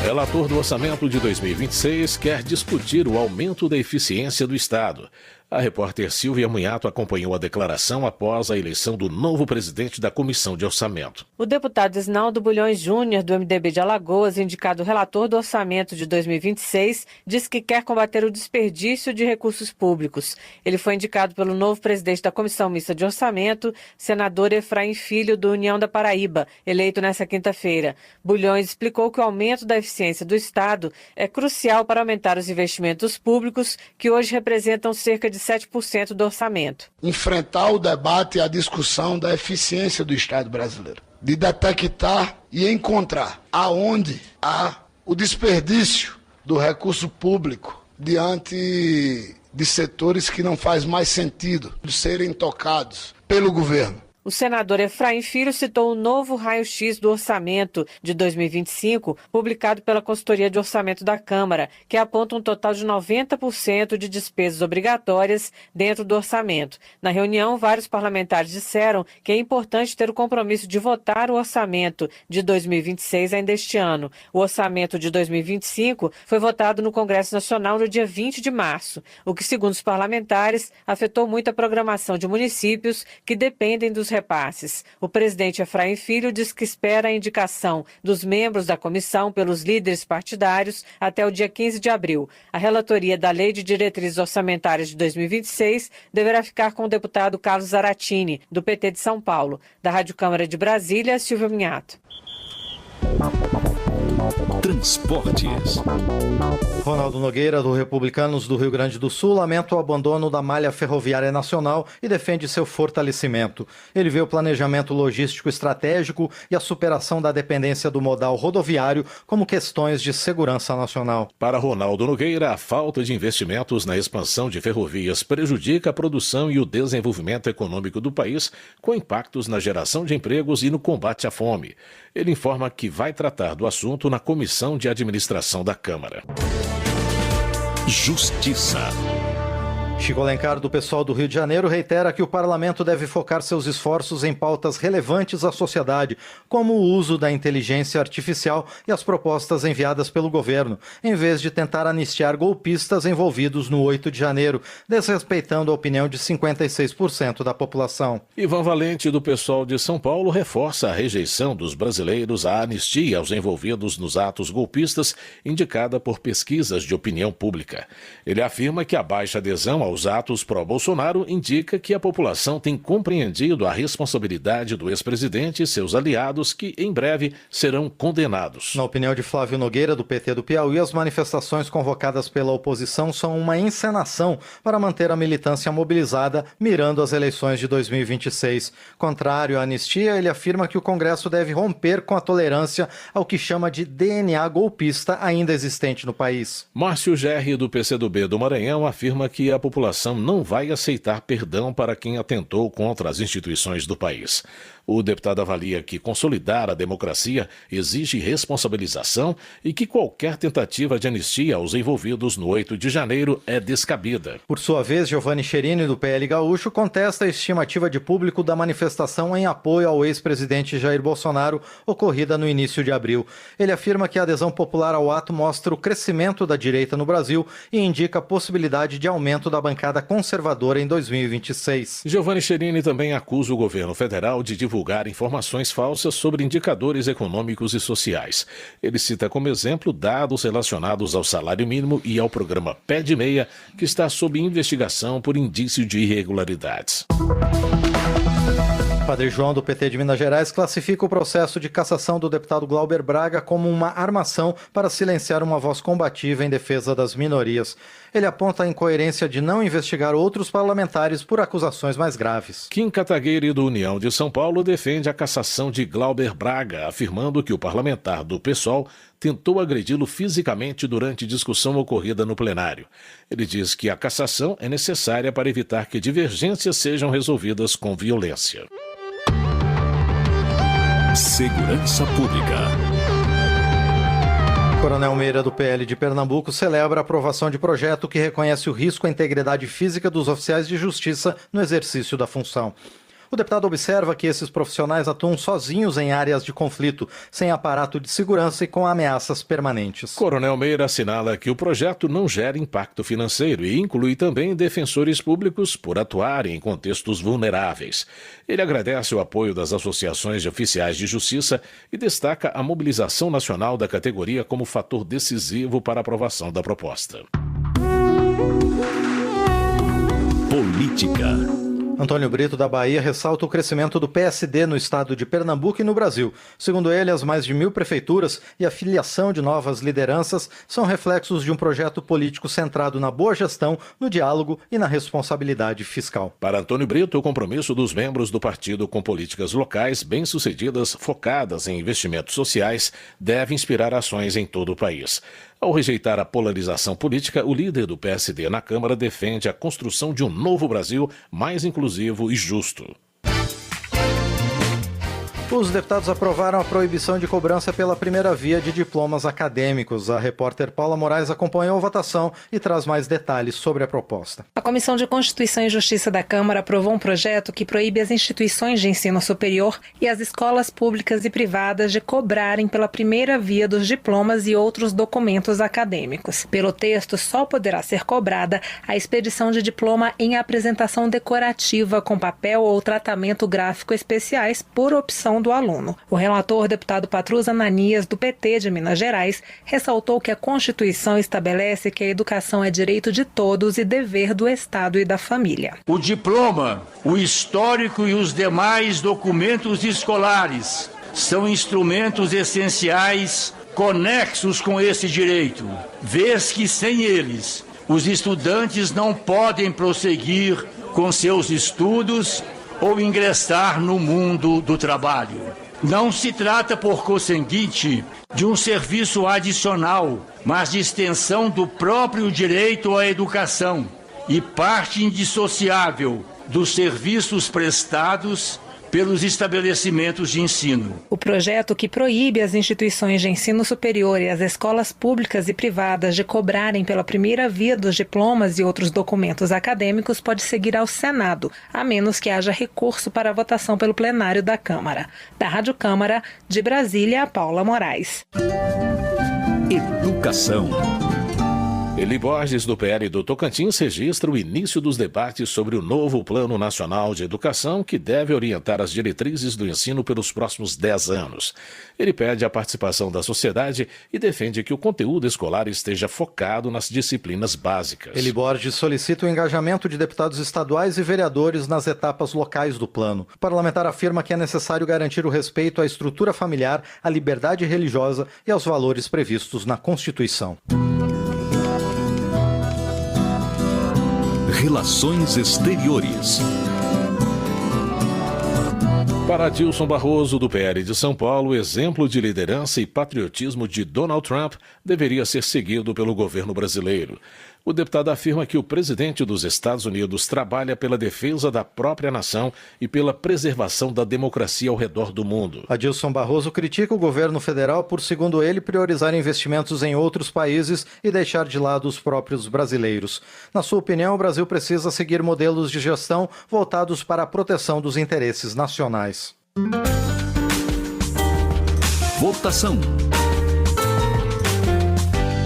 Relator do orçamento de 2026 quer discutir o aumento da eficiência do Estado. A repórter Silvia Munhato acompanhou a declaração após a eleição do novo presidente da Comissão de Orçamento. O deputado Isnaldo Bulhões Júnior, do MDB de Alagoas, indicado relator do orçamento de 2026, diz que quer combater o desperdício de recursos públicos. Ele foi indicado pelo novo presidente da Comissão Mista de Orçamento, senador Efraim Filho, do União da Paraíba, eleito nesta quinta-feira. Bulhões explicou que o aumento da eficiência do Estado é crucial para aumentar os investimentos públicos, que hoje representam cerca de 7% do orçamento. Enfrentar o debate e a discussão da eficiência do Estado brasileiro. De detectar e encontrar aonde há o desperdício do recurso público diante de setores que não faz mais sentido de serem tocados pelo governo. O senador Efraim Filho citou o novo raio-x do orçamento de 2025, publicado pela Consultoria de Orçamento da Câmara, que aponta um total de 90% de despesas obrigatórias dentro do orçamento. Na reunião, vários parlamentares disseram que é importante ter o compromisso de votar o orçamento de 2026 ainda este ano. O orçamento de 2025 foi votado no Congresso Nacional no dia 20 de março, o que, segundo os parlamentares, afetou muito a programação de municípios que dependem dos repasses. O presidente Efraim Filho diz que espera a indicação dos membros da comissão pelos líderes partidários até o dia 15 de abril. A relatoria da Lei de Diretrizes Orçamentárias de 2026 deverá ficar com o deputado Carlos Zaratini, do PT de São Paulo. Da Rádio Câmara de Brasília, Silvia Minhato. Transportes. Ronaldo Nogueira, do Republicanos do Rio Grande do Sul, lamenta o abandono da malha ferroviária nacional e defende seu fortalecimento. Ele vê o planejamento logístico estratégico e a superação da dependência do modal rodoviário como questões de segurança nacional. Para Ronaldo Nogueira, a falta de investimentos na expansão de ferrovias prejudica a produção e o desenvolvimento econômico do país, com impactos na geração de empregos e no combate à fome. Ele informa que vai tratar do assunto na Comissão de Administração da Câmara. Justiça. Chico Alencar, do PSOL do Rio de Janeiro, reitera que o parlamento deve focar seus esforços em pautas relevantes à sociedade, como o uso da inteligência artificial e as propostas enviadas pelo governo, em vez de tentar anistiar golpistas envolvidos no 8 de janeiro, desrespeitando a opinião de 56% da população. Ivan Valente, do PSOL de São Paulo, reforça a rejeição dos brasileiros à anistia aos envolvidos nos atos golpistas, indicada por pesquisas de opinião pública. Ele afirma que a baixa adesão aos atos pró-Bolsonaro indica que a população tem compreendido a responsabilidade do ex-presidente e seus aliados que, em breve, serão condenados. Na opinião de Flávio Nogueira, do PT do Piauí, as manifestações convocadas pela oposição são uma encenação para manter a militância mobilizada, mirando as eleições de 2026. Contrário à anistia, ele afirma que o Congresso deve romper com a tolerância ao que chama de DNA golpista ainda existente no país. Márcio Gerri, do PCdoB do Maranhão, afirma que a população não vai aceitar perdão para quem atentou contra as instituições do país. O deputado avalia que consolidar a democracia exige responsabilização e que qualquer tentativa de anistia aos envolvidos no 8 de janeiro é descabida. Por sua vez, Giovanni Cherini, do PL Gaúcho, contesta a estimativa de público da manifestação em apoio ao ex-presidente Jair Bolsonaro, ocorrida no início de abril. Ele afirma que a adesão popular ao ato mostra o crescimento da direita no Brasil e indica a possibilidade de aumento da bancada conservadora em 2026. Giovanni Cherini também acusa o governo federal de divulgar informações falsas sobre indicadores econômicos e sociais. Ele cita como exemplo dados relacionados ao salário mínimo e ao programa Pé de Meia, que está sob investigação por indício de irregularidades. Padre João, do PT de Minas Gerais, classifica o processo de cassação do deputado Glauber Braga como uma armação para silenciar uma voz combativa em defesa das minorias. Ele aponta a incoerência de não investigar outros parlamentares por acusações mais graves. Kim Kataguiri, do União de São Paulo, defende a cassação de Glauber Braga, afirmando que o parlamentar do PSOL tentou agredi-lo fisicamente durante discussão ocorrida no plenário. Ele diz que a cassação é necessária para evitar que divergências sejam resolvidas com violência. Segurança Pública. Coronel Meira, do PL de Pernambuco, celebra a aprovação de projeto que reconhece o risco à integridade física dos oficiais de justiça no exercício da função. O deputado observa que esses profissionais atuam sozinhos em áreas de conflito, sem aparato de segurança e com ameaças permanentes. Coronel Meira assinala que o projeto não gera impacto financeiro e inclui também defensores públicos por atuarem em contextos vulneráveis. Ele agradece o apoio das associações de oficiais de justiça e destaca a mobilização nacional da categoria como fator decisivo para a aprovação da proposta. Política. Antônio Brito, da Bahia, ressalta o crescimento do PSD no estado de Pernambuco e no Brasil. Segundo ele, as mais de 1.000 prefeituras e a filiação de novas lideranças são reflexos de um projeto político centrado na boa gestão, no diálogo e na responsabilidade fiscal. Para Antônio Brito, o compromisso dos membros do partido com políticas locais bem-sucedidas, focadas em investimentos sociais, deve inspirar ações em todo o país. Ao rejeitar a polarização política, o líder do PSD na Câmara defende a construção de um novo Brasil mais inclusivo e justo. Os deputados aprovaram a proibição de cobrança pela primeira via de diplomas acadêmicos. A repórter Paula Moraes acompanhou a votação e traz mais detalhes sobre a proposta. A Comissão de Constituição e Justiça da Câmara aprovou um projeto que proíbe as instituições de ensino superior e as escolas públicas e privadas de cobrarem pela primeira via dos diplomas e outros documentos acadêmicos. Pelo texto, só poderá ser cobrada a expedição de diploma em apresentação decorativa com papel ou tratamento gráfico especiais por opção do aluno. O relator, deputado Patrus Ananias, do PT de Minas Gerais, ressaltou que a Constituição estabelece que a educação é direito de todos e dever do Estado e da família. O diploma, o histórico e os demais documentos escolares são instrumentos essenciais conexos com esse direito, vez que sem eles os estudantes não podem prosseguir com seus estudos ou ingressar no mundo do trabalho. Não se trata, por conseguinte, de um serviço adicional, mas de extensão do próprio direito à educação e parte indissociável dos serviços prestados pelos estabelecimentos de ensino. O projeto que proíbe as instituições de ensino superior e as escolas públicas e privadas de cobrarem pela primeira via dos diplomas e outros documentos acadêmicos pode seguir ao Senado, a menos que haja recurso para a votação pelo plenário da Câmara. Da Rádio Câmara, de Brasília, Paula Moraes. Educação. Eli Borges, do PL do Tocantins, registra o início dos debates sobre o novo Plano Nacional de Educação, que deve orientar as diretrizes do ensino pelos próximos 10 anos. Ele pede a participação da sociedade e defende que o conteúdo escolar esteja focado nas disciplinas básicas. Eli Borges solicita o engajamento de deputados estaduais e vereadores nas etapas locais do plano. O parlamentar afirma que é necessário garantir o respeito à estrutura familiar, à liberdade religiosa e aos valores previstos na Constituição. Relações Exteriores. Para Adilson Barroso, do PL de São Paulo, o exemplo de liderança e patriotismo de Donald Trump deveria ser seguido pelo governo brasileiro. O deputado afirma que o presidente dos Estados Unidos trabalha pela defesa da própria nação e pela preservação da democracia ao redor do mundo. Adilson Barroso critica o governo federal por, segundo ele, priorizar investimentos em outros países e deixar de lado os próprios brasileiros. Na sua opinião, o Brasil precisa seguir modelos de gestão voltados para a proteção dos interesses nacionais. Votação.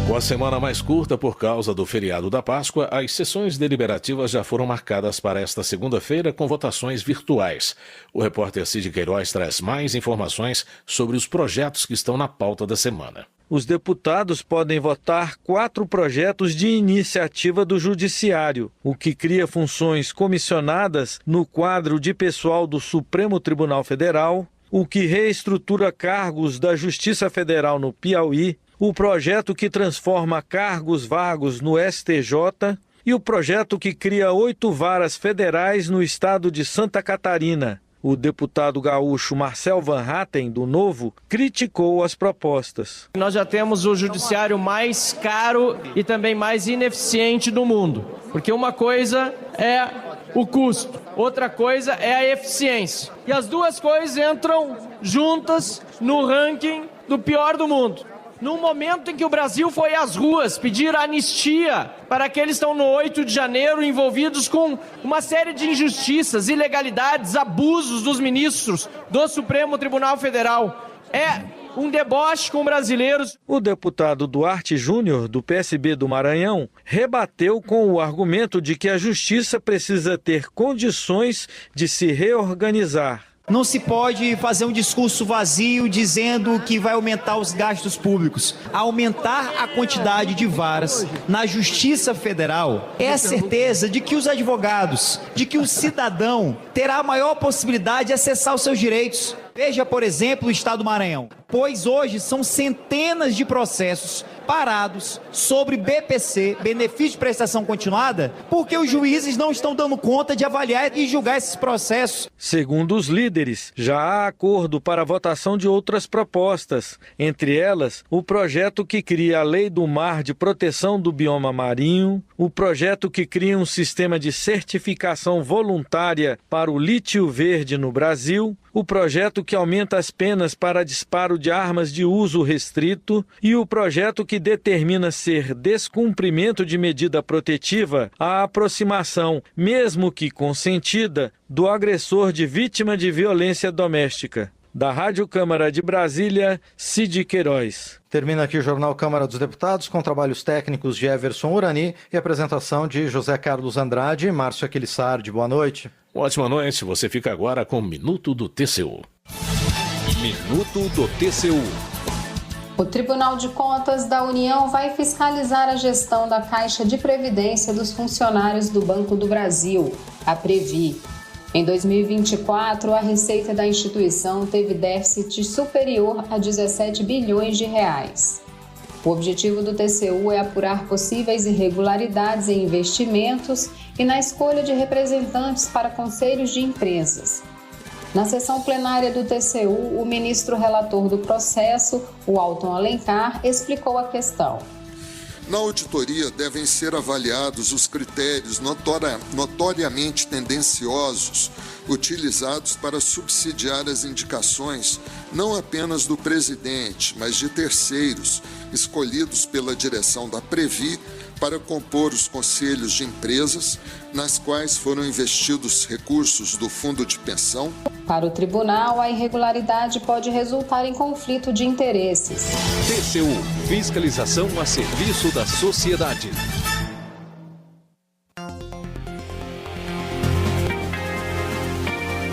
Com a semana mais curta por causa do feriado da Páscoa, as sessões deliberativas já foram marcadas para esta segunda-feira com votações virtuais. O repórter Cid Queiroz traz mais informações sobre os projetos que estão na pauta da semana. Os deputados podem votar 4 projetos de iniciativa do Judiciário, o que cria funções comissionadas no quadro de pessoal do Supremo Tribunal Federal, o que reestrutura cargos da Justiça Federal no Piauí, o projeto que transforma cargos vagos no STJ e o projeto que cria 8 varas federais no estado de Santa Catarina. O deputado gaúcho Marcel Van Hatten, do Novo, criticou as propostas. Nós já temos o judiciário mais caro e também mais ineficiente do mundo, porque uma coisa é o custo, outra coisa é a eficiência. E as duas coisas entram juntas no ranking do pior do mundo. Num momento em que o Brasil foi às ruas pedir anistia para aqueles que estão no 8 de janeiro envolvidos com uma série de injustiças, ilegalidades, abusos dos ministros do Supremo Tribunal Federal. É um deboche com brasileiros. O deputado Duarte Júnior, do PSB do Maranhão, rebateu com o argumento de que a justiça precisa ter condições de se reorganizar. Não se pode fazer um discurso vazio dizendo que vai aumentar os gastos públicos. Aumentar a quantidade de varas na Justiça Federal é a certeza de que os advogados, de que o cidadão terá a maior possibilidade de acessar os seus direitos. Veja, por exemplo, o estado do Maranhão, pois hoje são centenas de processos parados sobre BPC, benefício de prestação continuada, porque os juízes não estão dando conta de avaliar e julgar esses processos. Segundo os líderes, já há acordo para a votação de outras propostas, entre elas o projeto que cria a Lei do Mar de Proteção do Bioma Marinho, o projeto que cria um sistema de certificação voluntária para o lítio verde no Brasil, o projeto que aumenta as penas para disparo de armas de uso restrito e o projeto que determina ser descumprimento de medida protetiva a aproximação, mesmo que consentida, do agressor de vítima de violência doméstica. Da Rádio Câmara de Brasília, Cid Queiroz. Termina aqui o Jornal Câmara dos Deputados, com trabalhos técnicos de Everson Urani e apresentação de José Carlos Andrade e Márcio Aquilissardi. Boa noite. Ótima noite. Você fica agora com o Minuto do TCU. Minuto do TCU. O Tribunal de Contas da União vai fiscalizar a gestão da Caixa de Previdência dos funcionários do Banco do Brasil, a Previ. Em 2024, a receita da instituição teve déficit superior a 17 bilhões de reais. O objetivo do TCU é apurar possíveis irregularidades em investimentos e na escolha de representantes para conselhos de empresas. Na sessão plenária do TCU, o ministro relator do processo, o Alton Alencar, explicou a questão. Na auditoria devem ser avaliados os critérios notoriamente tendenciosos utilizados para subsidiar as indicações não apenas do presidente, mas de terceiros escolhidos pela direção da Previ para compor os conselhos de empresas nas quais foram investidos recursos do fundo de pensão. Para o tribunal, a irregularidade pode resultar em conflito de interesses. TCU, fiscalização a serviço da sociedade.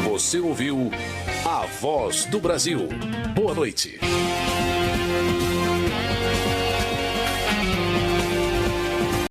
Você ouviu A Voz do Brasil. Boa noite.